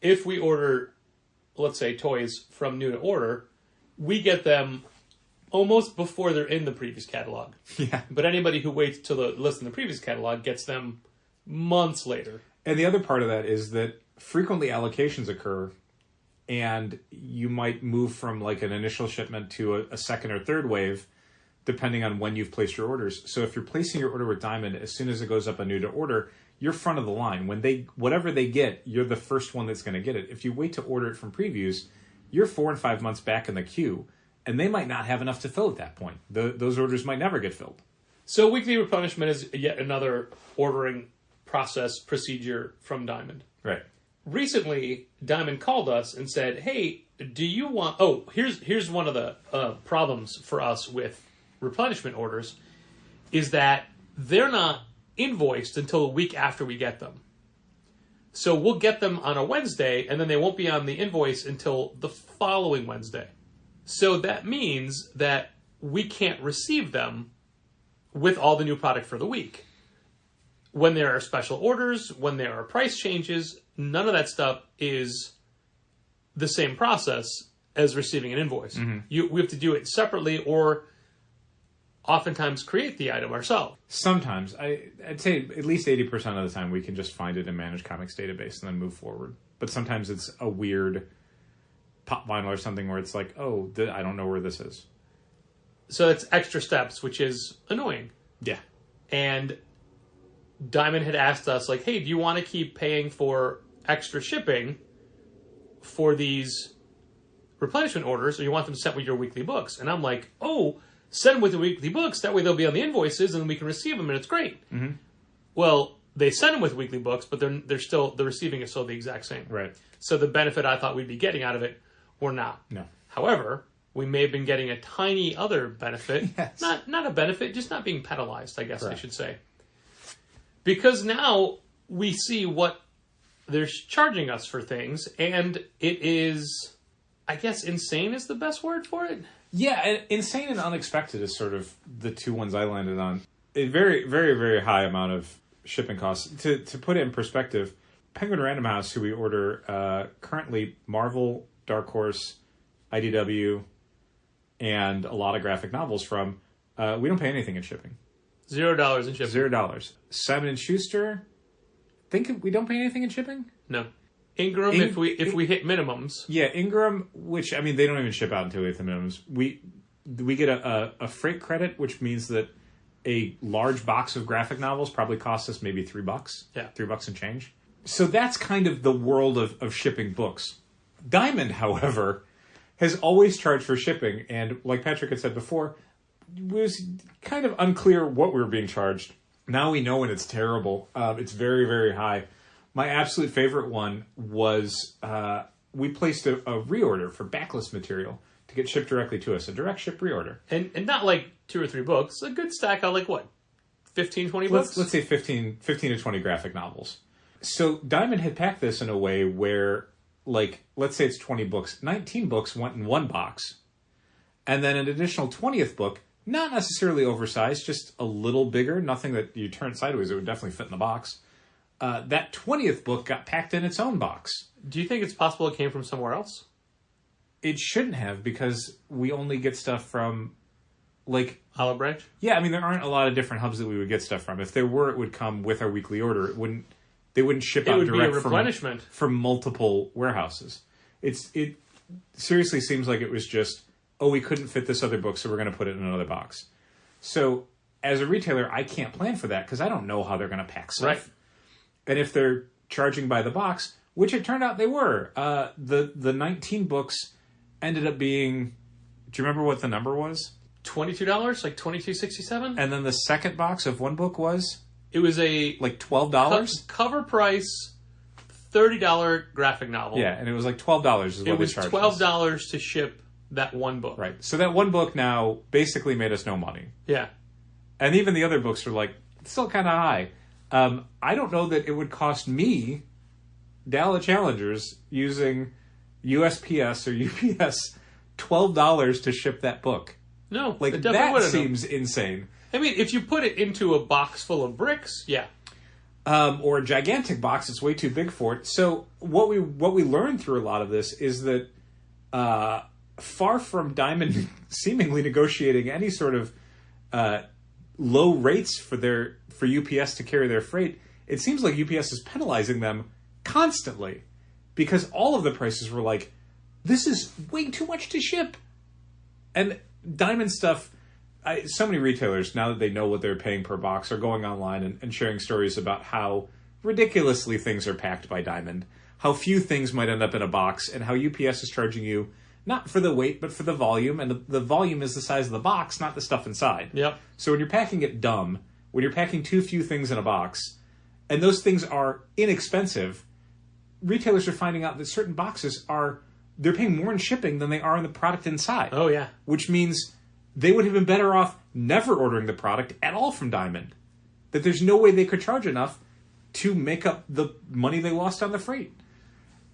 if we order, let's say, toys from new to order, we get them almost before they're in the previous catalog. Yeah. But anybody who waits till the list in the previous catalog gets them months later. And the other part of that is that frequently allocations occur, and you might move from like an initial shipment to a second or third wave, depending on when you've placed your orders. So if you're placing your order with Diamond, as soon as it goes up a new to order, you're front of the line. Whatever they get, you're the first one that's going to get it. If you wait to order it from previews, you're 4 and 5 months back in the queue, and they might not have enough to fill at that point. Those orders might never get filled. So weekly replenishment is yet another ordering procedure from Diamond. Right. Recently, Diamond called us and said, hey, do you want... Oh, here's one of the problems for us with replenishment orders, is that they're not invoiced until a week after we get them. So we'll get them on a Wednesday, and then they won't be on the invoice until the following Wednesday. So that means that we can't receive them with all the new product for the week. When there are special orders, when there are price changes, none of that stuff is the same process as receiving an invoice. Mm-hmm. We have to do it separately or oftentimes create the item ourselves. Sometimes. I'd say at least 80% of the time we can just find it in Managed Comics database and then move forward. But sometimes it's a weird pop vinyl or something where it's like, oh, I don't know where this is. So it's extra steps, which is annoying. Yeah. And Diamond had asked us, like, hey, do you want to keep paying for extra shipping for these replenishment orders, or you want them sent with your weekly books? And I'm like, oh, send with the weekly books. That way they'll be on the invoices, and we can receive them, and it's great. Mm-hmm. Well, they send them with weekly books, but the receiving is still the exact same. Right. So the benefit I thought we'd be getting out of it, we're not. No. However, we may have been getting a tiny other benefit. Yes. Not a benefit, just not being penalized, I guess I Correct. should say. Because now we see what they're charging us for things, and it is, I guess, insane is the best word for it. Yeah, insane and unexpected is sort of the two ones I landed on. A very, very, very high amount of shipping costs. To put it in perspective, Penguin Random House, who we order currently Marvel, Dark Horse, IDW, and a lot of graphic novels from, we don't pay anything in shipping. $0 in shipping. $0. Simon & Schuster, think we don't pay anything in shipping? No. Ingram, if we hit minimums. Yeah, Ingram, which, I mean, they don't even ship out until we hit the minimums. We get a freight credit, which means that a large box of graphic novels probably costs us maybe $3. Yeah. $3 and change. So that's kind of the world of shipping books. Diamond, however, has always charged for shipping, and like Patrick had said before, it was kind of unclear what we were being charged. Now we know, and it's terrible. It's very, very high. My absolute favorite one was we placed a reorder for backlist material to get shipped directly to us, a direct ship reorder. And not like 2 or 3 books, a good stack of like what, 15, 20 books? Let's say 15 to 20 graphic novels. So Diamond had packed this in a way where, like, let's say it's 20 books. 19 books went in one box. And then an additional 20th book, not necessarily oversized, just a little bigger, nothing that you turn sideways, it would definitely fit in the box. That 20th book got packed in its own box. Do you think it's possible it came from somewhere else? It shouldn't have, because we only get stuff from, like... Olive Branch? Yeah, I mean, there aren't a lot of different hubs that we would get stuff from. If there were, it would come with our weekly order. They wouldn't ship out direct from multiple warehouses. It seriously seems like it was just, oh, we couldn't fit this other book, so we're going to put it in another box. So, as a retailer, I can't plan for that, because I don't know how they're going to pack stuff. Right. And if they're charging by the box, which it turned out they were, the 19 books ended up being, do you remember what the number was? $22, like $22.67. And then the second box of one book was? It was a like $12. Cover price, $30 graphic novel. Yeah, and it was like $12 is what they charged. It was $12 to ship that one book. Right. So that one book now basically made us no money. Yeah. And even the other books are like, still kind of high. I don't know that it would cost me, Dallas Challengers, using USPS or UPS $12 to ship that book. No, Like, it definitely that wouldn't. seems insane. I mean, if you put it into a box full of bricks, yeah. Or a gigantic box that's way too big for it. So what we learned through a lot of this is that far from Diamond seemingly negotiating any sort of low rates for UPS to carry their freight, it seems like UPS is penalizing them constantly because all of the prices were like, this is way too much to ship. And Diamond stuff, so many retailers, now that they know what they're paying per box, are going online and sharing stories about how ridiculously things are packed by Diamond, how few things might end up in a box, and how UPS is charging you not for the weight, but for the volume, and the volume is the size of the box, not the stuff inside. Yep. So when you're packing it dumb, when you're packing too few things in a box, and those things are inexpensive, retailers are finding out that certain boxes they're paying more in shipping than they are in the product inside. Oh, yeah. Which means they would have been better off never ordering the product at all from Diamond. That there's no way they could charge enough to make up the money they lost on the freight.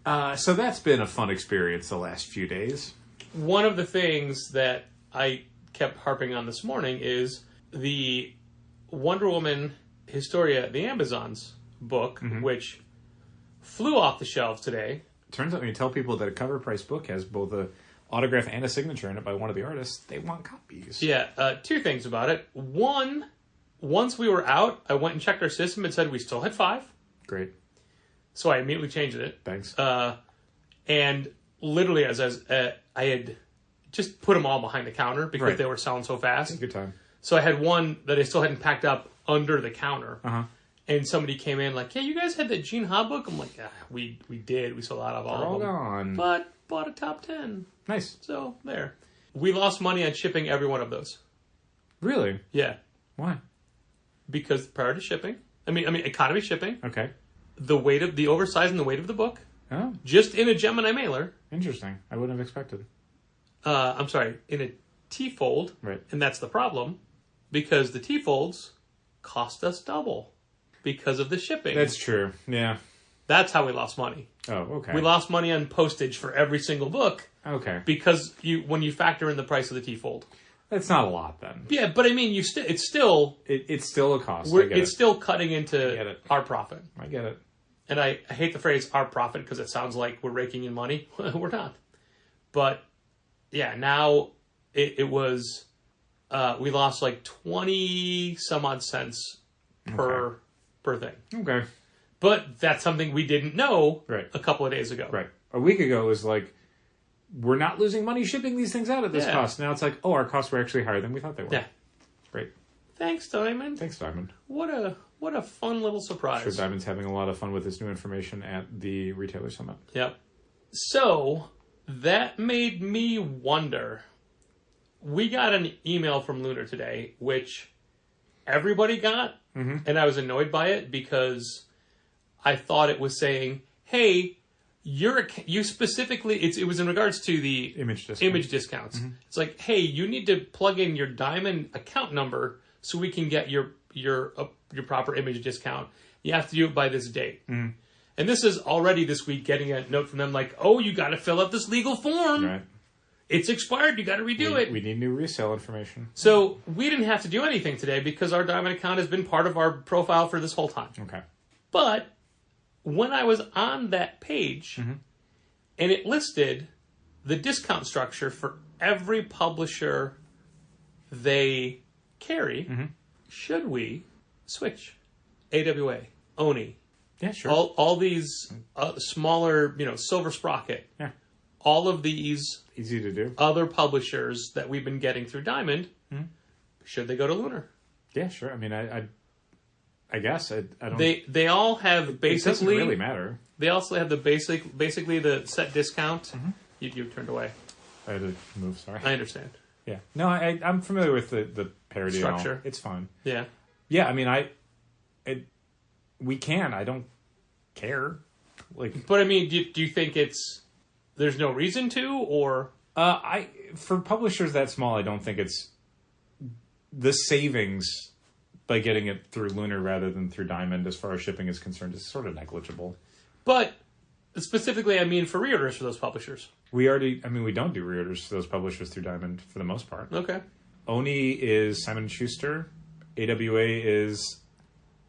So that's been a fun experience the last few days. One of the things that I kept harping on this morning is the Wonder Woman Historia, the Amazons book, which flew off the shelves today. Turns out when you tell people that a cover price book has both a autograph and a signature in it by one of the artists, they want copies. Yeah, two things about it. One, once we were out, I went and checked our system and said we still had 5. Great. So I immediately changed it. Thanks. And literally, as I had just put them all behind the counter because they were selling so fast. Take your time. So I had one that I still hadn't packed up under the counter. Uh-huh. And somebody came in like, yeah, you guys had that Gene Ha book? I'm like, yeah, we did. We sold out of all of them. Gone. But bought a top 10. Nice. So there. We lost money on shipping every one of those. Really? Yeah. Why? Because prior to shipping, I mean economy shipping, Okay. the oversize and the weight of the book, Oh, just in a Gemini mailer, interesting. I wouldn't have expected. I'm sorry, in a T-fold, Right. and that's the problem, because the T-folds cost us double because of the shipping. That's true. Yeah. That's how we lost money. Oh, okay. We lost money on postage for every single book Okay. because when you factor in the price of the T-fold. That's not a lot then. Yeah, but I mean, it's still It's still a cost. I get it's it. still cutting get into it. our profit. I get it. And I hate the phrase "our profit" because it sounds like we're raking in money. We're not. But yeah, now it was we lost like 20 some odd cents per thing. Okay. But that's something we didn't know Right. a couple of days ago. Right. A week ago it was like, we're not losing money shipping these things out at this Yeah. cost. Now it's like, oh, our costs were actually higher than we thought they were. Yeah. Great. Thanks, Diamond. Thanks, Diamond. What a fun little surprise. Sure, Diamond's having a lot of fun with this new information at the Retailer Summit. Yep. So that made me wonder. We got an email from Lunar today, which everybody got, and I was annoyed by it because I thought it was saying, "Hey, you specifically." It was in regards to the Image discounts. It's like, "Hey, you need to plug in your Diamond account number so we can get your proper image discount. You have to do it by this date." And this is already this week getting a note from them like, "Oh, you got to fill out this legal form. Right. It's expired. You got to redo it." We need new resale information. So we didn't have to do anything today because our Diamond account has been part of our profile for this whole time. Okay. But when I was on that page and it listed the discount structure for every publisher they carry, should we switch? AWA, Oni, Yeah, sure. all these smaller, Silver Sprocket, Yeah. all of these Easy to do. other publishers that we've been getting through Diamond, should they go to Lunar? Yeah, sure. I mean, I guess I don't. They all have it doesn't basically really matter. They also have the basically the set discount. You turned away. I had to move. Sorry. I understand. Yeah. No, I'm familiar with the parody and all. Structure. It's fine. Yeah. Yeah, I mean, we can. I don't care. Like, But I mean, do you think there's no reason to, or For publishers that small, I don't think it's the savings by getting it through Lunar rather than through Diamond, as far as shipping is concerned, is sort of negligible. But specifically, I mean, for reorders for those publishers. We don't do reorders for those publishers through Diamond for the most part. Okay. Oni is Simon & Schuster. AWA is,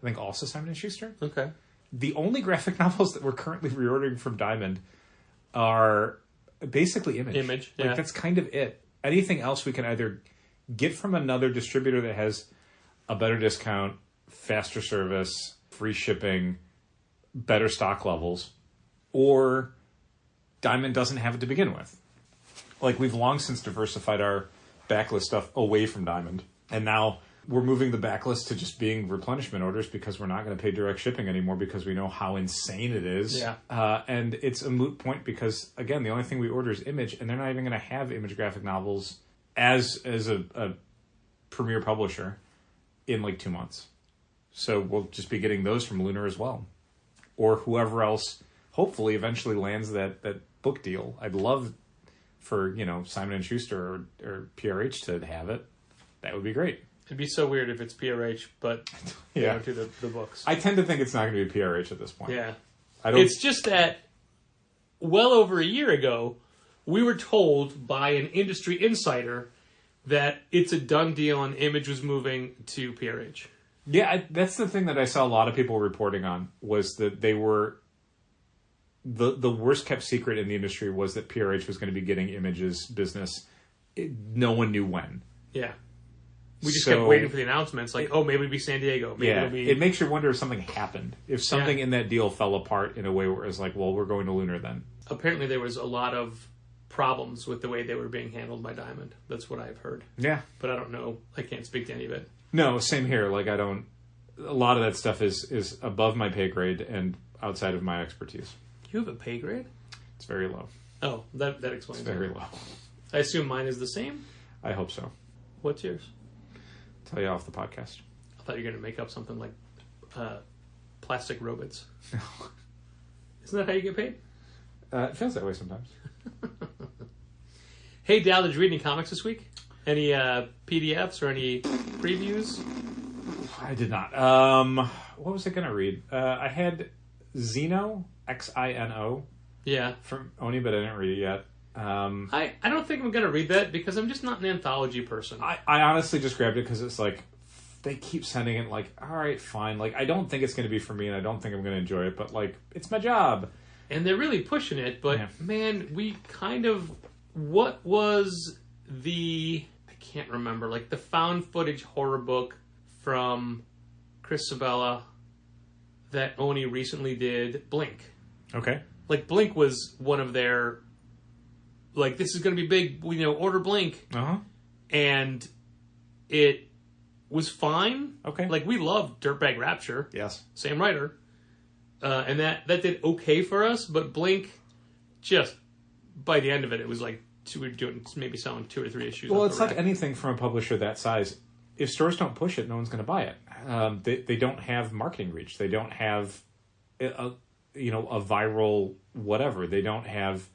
I think, also Simon & Schuster. Okay. The only graphic novels that we're currently reordering from Diamond are basically Image. Yeah. Like, that's kind of it. Anything else we can either get from another distributor that has a better discount, faster service, free shipping, better stock levels, or Diamond doesn't have it to begin with. Like, we've long since diversified our backlist stuff away from Diamond, and now we're moving the backlist to just being replenishment orders because we're not going to pay direct shipping anymore because we know how insane it is. Yeah. And it's a moot point because, again, the only thing we order is Image, and they're not even going to have Image graphic novels as a premier publisher in like 2 months. So we'll just be getting those from Lunar as well. Or whoever else hopefully eventually lands that book deal. I'd love for, Simon & Schuster or PRH to have it. That would be great. It'd be so weird if it's PRH, but they Yeah. don't do the books. I tend to think it's not going to be PRH at this point. Yeah. It's just that well over a year ago, we were told by an industry insider that it's a done deal and Image was moving to PRH. Yeah, that's the thing that I saw a lot of people reporting on, was that they were... The worst kept secret in the industry was that PRH was going to be getting Image's business. No one knew when. Yeah. We just kept waiting for the announcements, like, maybe it'll be San Diego. Maybe it'll be... It makes you wonder if something happened. If something in that deal fell apart in a way where it was like, well, we're going to Lunar then. Apparently there was a lot of problems with the way they were being handled by Diamond. That's what I've heard. Yeah. But I don't know. I can't speak to any of it. No, same here. Like, I don't... A lot of that stuff is above my pay grade and outside of my expertise. You have a pay grade? It's very low. Oh, that explains it. It's very low. I assume mine is the same? I hope so. What's yours? Tell you off the podcast. I thought you were going to make up something like plastic robots. Isn't that how you get paid? It feels that way sometimes. Hey, Dal, did you read any comics this week? Any PDFs or any previews? I did not. What was I going to read? I had Xino, Xino. Yeah. From Oni, but I didn't read it yet. I don't think I'm going to read that because I'm just not an anthology person. I honestly just grabbed it because it's like, they keep sending it like, all right, fine. Like, I don't think it's going to be for me and I don't think I'm going to enjoy it, but like, it's my job. And they're really pushing it, but man, we kind of, what was I can't remember, like the found footage horror book from Chris Sabella that Oni recently did, Blink. Okay. Like, Blink was one of their, like, this is going to be big, order Blink. Uh-huh. And it was fine. Okay. Like, we love Dirtbag Rapture. Yes. Same writer. And that did okay for us, but Blink, just, by the end of it, it was like, we were doing, maybe selling 2 or 3 issues. Well, it's like anything from a publisher that size. If stores don't push it, no one's going to buy it. They don't have marketing reach. They don't have a viral whatever. They don't have...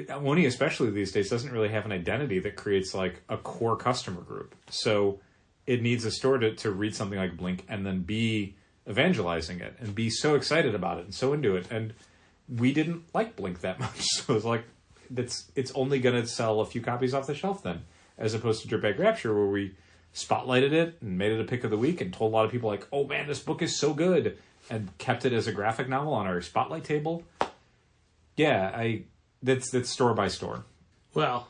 Oni, especially these days, doesn't really have an identity that creates like a core customer group. So it needs a store to read something like Blink and then be evangelizing it and be so excited about it and so into it. And we didn't like Blink that much. So it's like, it's only going to sell a few copies off the shelf then, as opposed to Dirtbag Rapture, where we spotlighted it and made it a pick of the week and told a lot of people like, oh man, this book is so good, and kept it as a graphic novel on our spotlight table. Yeah, that's store by store. Well,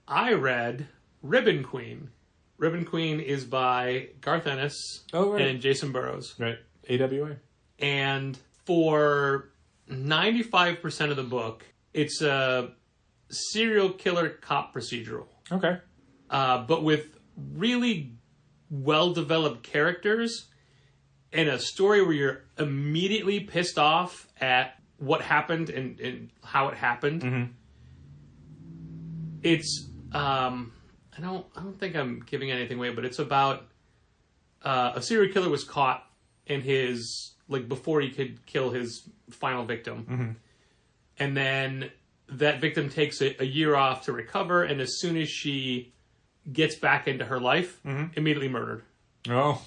I read Ribbon Queen. Ribbon Queen is by Garth Ennis and Jason Burrows. Right. AWA. And for 95% of the book, it's a serial killer cop procedural. Okay. But with really well-developed characters and a story where you're immediately pissed off at what happened and how it happened. Mm-hmm. It's I don't think I'm giving anything away, but it's about a serial killer was caught in his, like, before he could kill his final victim. Mm-hmm. And then that victim takes a year off to recover, and as soon as she gets back into her life, immediately murdered. Oh.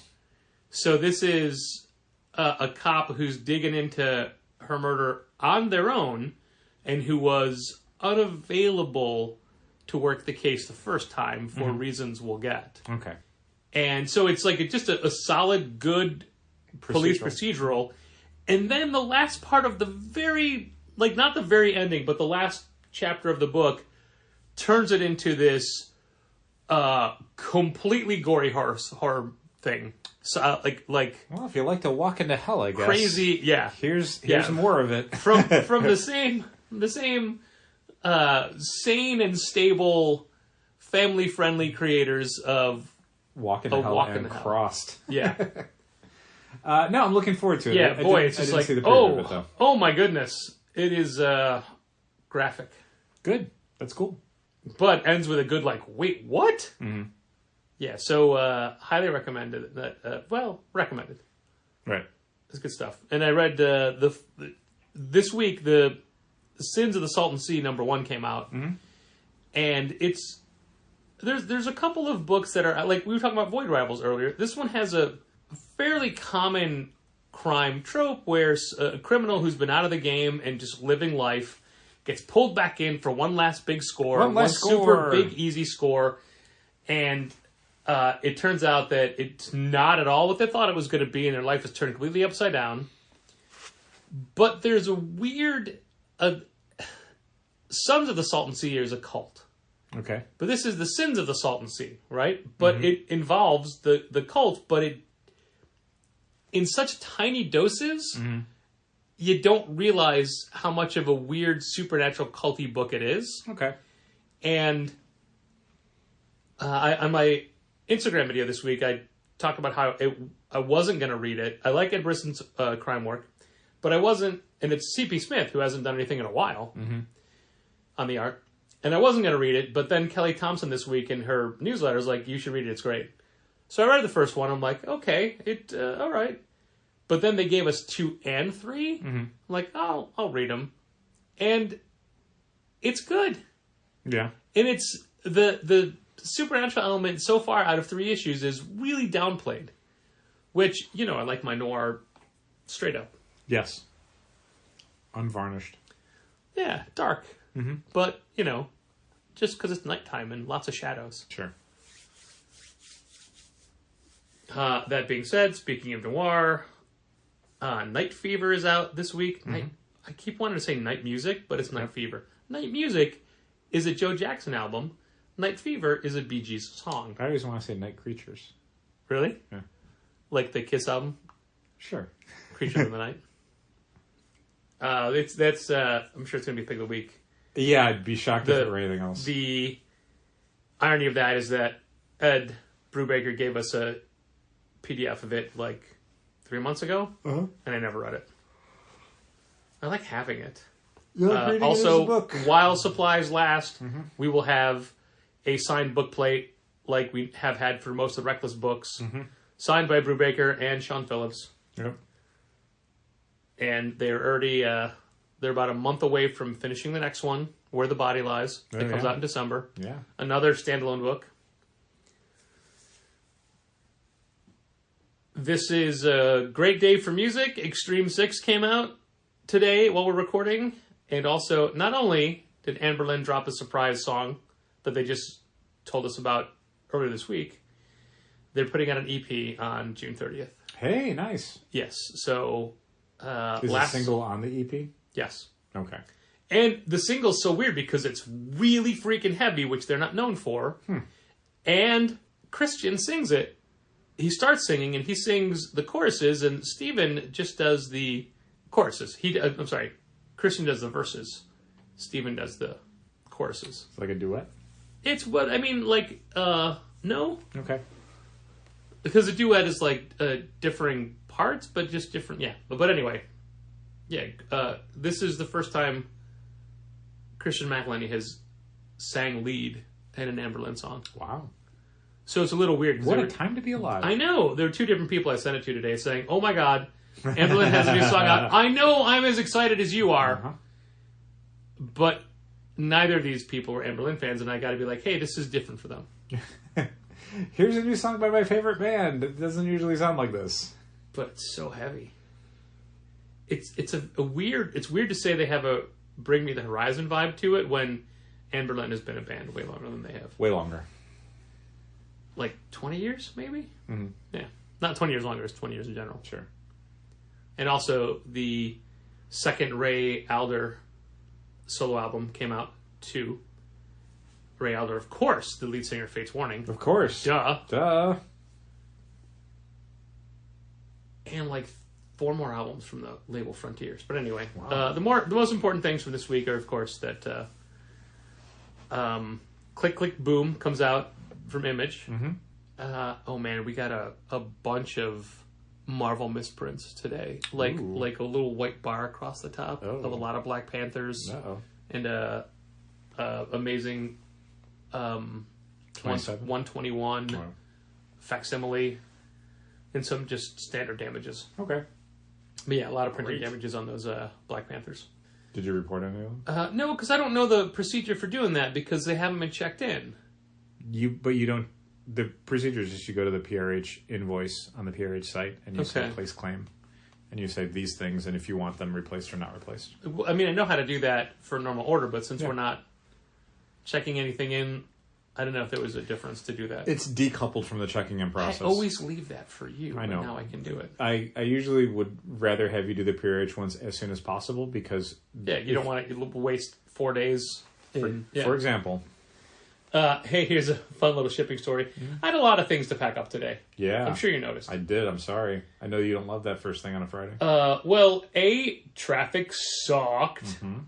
So this is a cop who's digging into her murder on their own, and who was unavailable to work the case the first time for reasons we'll get. Okay. And so it's like just a solid, good police procedural. And then the last part of the very, like not the very ending, but the last chapter of the book turns it into this completely gory horror thing. So, well, if you like to walk into hell, I guess crazy, yeah. Here's more of it from the same sane and stable, family friendly creators of Walk into Hell and Crossed. Yeah. No, I'm looking forward to it. Yeah, boy, it's just like oh my goodness, it is graphic. Good, that's cool. But ends with a good wait, what? Mm-hmm. Yeah, so highly recommended. Recommended. Right, it's good stuff. And I read this week the Sins of the Salton Sea #1 came out, and there's a couple of books that are like we were talking about Void Rivals earlier. This one has a fairly common crime trope where a criminal who's been out of the game and just living life gets pulled back in for one last big score, one super big easy score, and it turns out that it's not at all what they thought it was going to be, and their life is turned completely upside down. But there's a weird... Sons of the Salton Sea is a cult. Okay. But this is the Sins of the Salton Sea, right? But it involves the cult, but it in such tiny doses, you don't realize how much of a weird supernatural culty book it is. Okay. And on my Instagram video this week, I talked about how I wasn't going to read it. I like Ed Brisson's crime work, but I wasn't, and it's C.P. Smith, who hasn't done anything in a while on the art. And I wasn't going to read it, but then Kelly Thompson this week in her newsletter was like, you should read it, it's great. So I read the first one, I'm like, okay, all right. But then they gave us 2 and 3. I'm like, I'll read them. And it's good. Yeah. And it's, the supernatural element so far out of 3 issues is really downplayed. Which, I like my noir straight up. Yes. Unvarnished. Yeah, dark. But, just because it's nighttime and lots of shadows. Sure. That being said, speaking of noir, Night Fever is out this week. I keep wanting to say Night Music, but it's Night Fever. Night Music is a Joe Jackson album. Night Fever is a Bee Gees song. I always want to say Night Creatures. Really? Yeah. Like the Kiss album? Sure. Creatures of the Night. I'm sure it's going to be Pick of the Week. Yeah, I'd be shocked if it were anything else. The irony of that is that Ed Brubaker gave us a PDF of it 3 months ago, and I never read it. I like having it. Also, while supplies last, we will have a signed book plate like we have had for most of the Reckless books, signed by Brubaker and Sean Phillips. Yep. And they're already... they're about a month away from finishing the next one, Where the Body Lies. It comes out in December. Yeah. Another standalone book. This is a great day for music. Extreme 6 came out today while we're recording. And also, not only did Anne Boleyn drop a surprise song that they just told us about earlier this week, they're putting out an EP on June 30th. Hey, nice. Yes. So, is a single on the EP? Yes. Okay. And the single's so weird because it's really freaking heavy, which they're not known for. And Christian sings it. He starts singing, and he sings the choruses, and Stephen just does the choruses. Christian does the verses. Stephen does the choruses. It's like a duet? It's what, no. Okay. Because a duet is differing parts, but just different, yeah. But anyway... Yeah, this is the first time Christian McElhenney has sang lead in an Anne Boleyn song. Wow. So it's a little weird. What a time to be alive. I know. There were 2 different people I sent it to today saying, oh my God, Anne Boleyn has a new song out. I know I'm as excited as you are. But neither of these people were Anberlin fans, and I got to be like, hey, this is different for them. Here's a new song by my favorite band. It doesn't usually sound like this. But it's so heavy. It's a weird. It's weird to say they have a Bring Me the Horizon vibe to it when Anberlin has been a band way longer than they have. Way longer. Like 20 years, maybe? Mm-hmm. Yeah. Not 20 years longer, it's 20 years in general. Sure. And also, the second Ray Alder solo album came out, too. Ray Alder, of course, the lead singer of Fate's Warning. Of course. Duh. And like 4 more albums from the label Frontiers. But anyway, wow. The most important things from this week are, of course, that Click Click Boom comes out from Image. Mm-hmm. Oh man, we got a bunch of Marvel misprints today, like a little white bar across the top of a lot of Black Panthers. And amazing 121 facsimile, and some just standard damages. Okay. But yeah, a lot of printing damages on those Black Panthers. Did you report any of them? No, because I don't know the procedure for doing that because they haven't been checked in. But you don't. The procedure is just you go to the PRH invoice on the PRH site and you say place claim, and you say these things, and if you want them replaced or not replaced. I mean, I know how to do that for normal order, but since we're not checking anything in, I don't know if there was a difference to do that. It's decoupled from the checking in process. I always leave that for you. I know. But now I can do it. I usually would rather have you do the PRH ones as soon as possible because... Yeah, you don't want to waste 4 days. For example... hey, here's a fun little shipping story. Mm-hmm. I had a lot of things to pack up today. Yeah. I'm sure you noticed. I did. I'm sorry. I know you don't love that first thing on a Friday. Well, A, traffic sucked. Mm-hmm.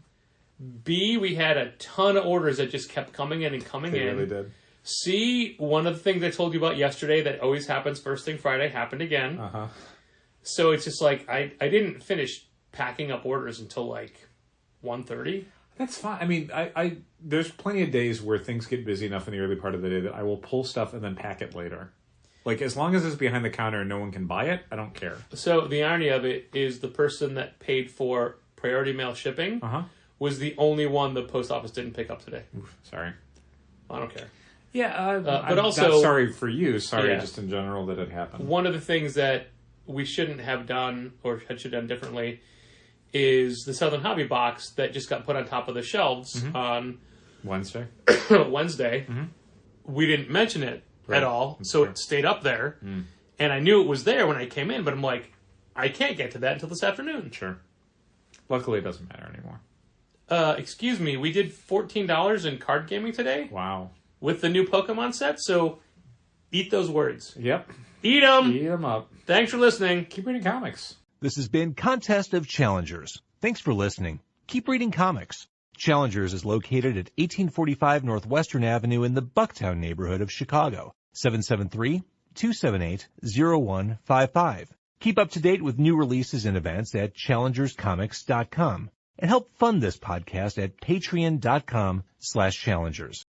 B, we had a ton of orders that just kept coming in and coming in. They really did. C, one of the things I told you about yesterday that always happens first thing Friday happened again. Uh-huh. So it's just like, I didn't finish packing up orders until like 1:30. That's fine. I mean, I there's plenty of days where things get busy enough in the early part of the day that I will pull stuff and then pack it later. Like, as long as it's behind the counter and no one can buy it, I don't care. So the irony of it is the person that paid for priority mail shipping was the only one the post office didn't pick up today. Oof, sorry. I don't care. Yeah, but I'm also... not sorry for you. Sorry just in general that it happened. One of the things that we shouldn't have done, or should have done differently, is the Southern Hobby box that just got put on top of the shelves on Wednesday. Mm-hmm. We didn't mention it at all, so it stayed up there. And I knew it was there when I came in, but I'm like, I can't get to that until this afternoon. Sure. Luckily, it doesn't matter anymore. Excuse me, we did $14 in card gaming today. Wow. With the new Pokemon set, so eat those words. Yep. Eat them. Eat them up. Thanks for listening. Keep reading comics. This has been Contest of Challengers. Thanks for listening. Keep reading comics. Challengers is located at 1845 Northwestern Avenue in the Bucktown neighborhood of Chicago. 773-278-0155. Keep up to date with new releases and events at challengerscomics.com. And help fund this podcast at patreon.com/challengers.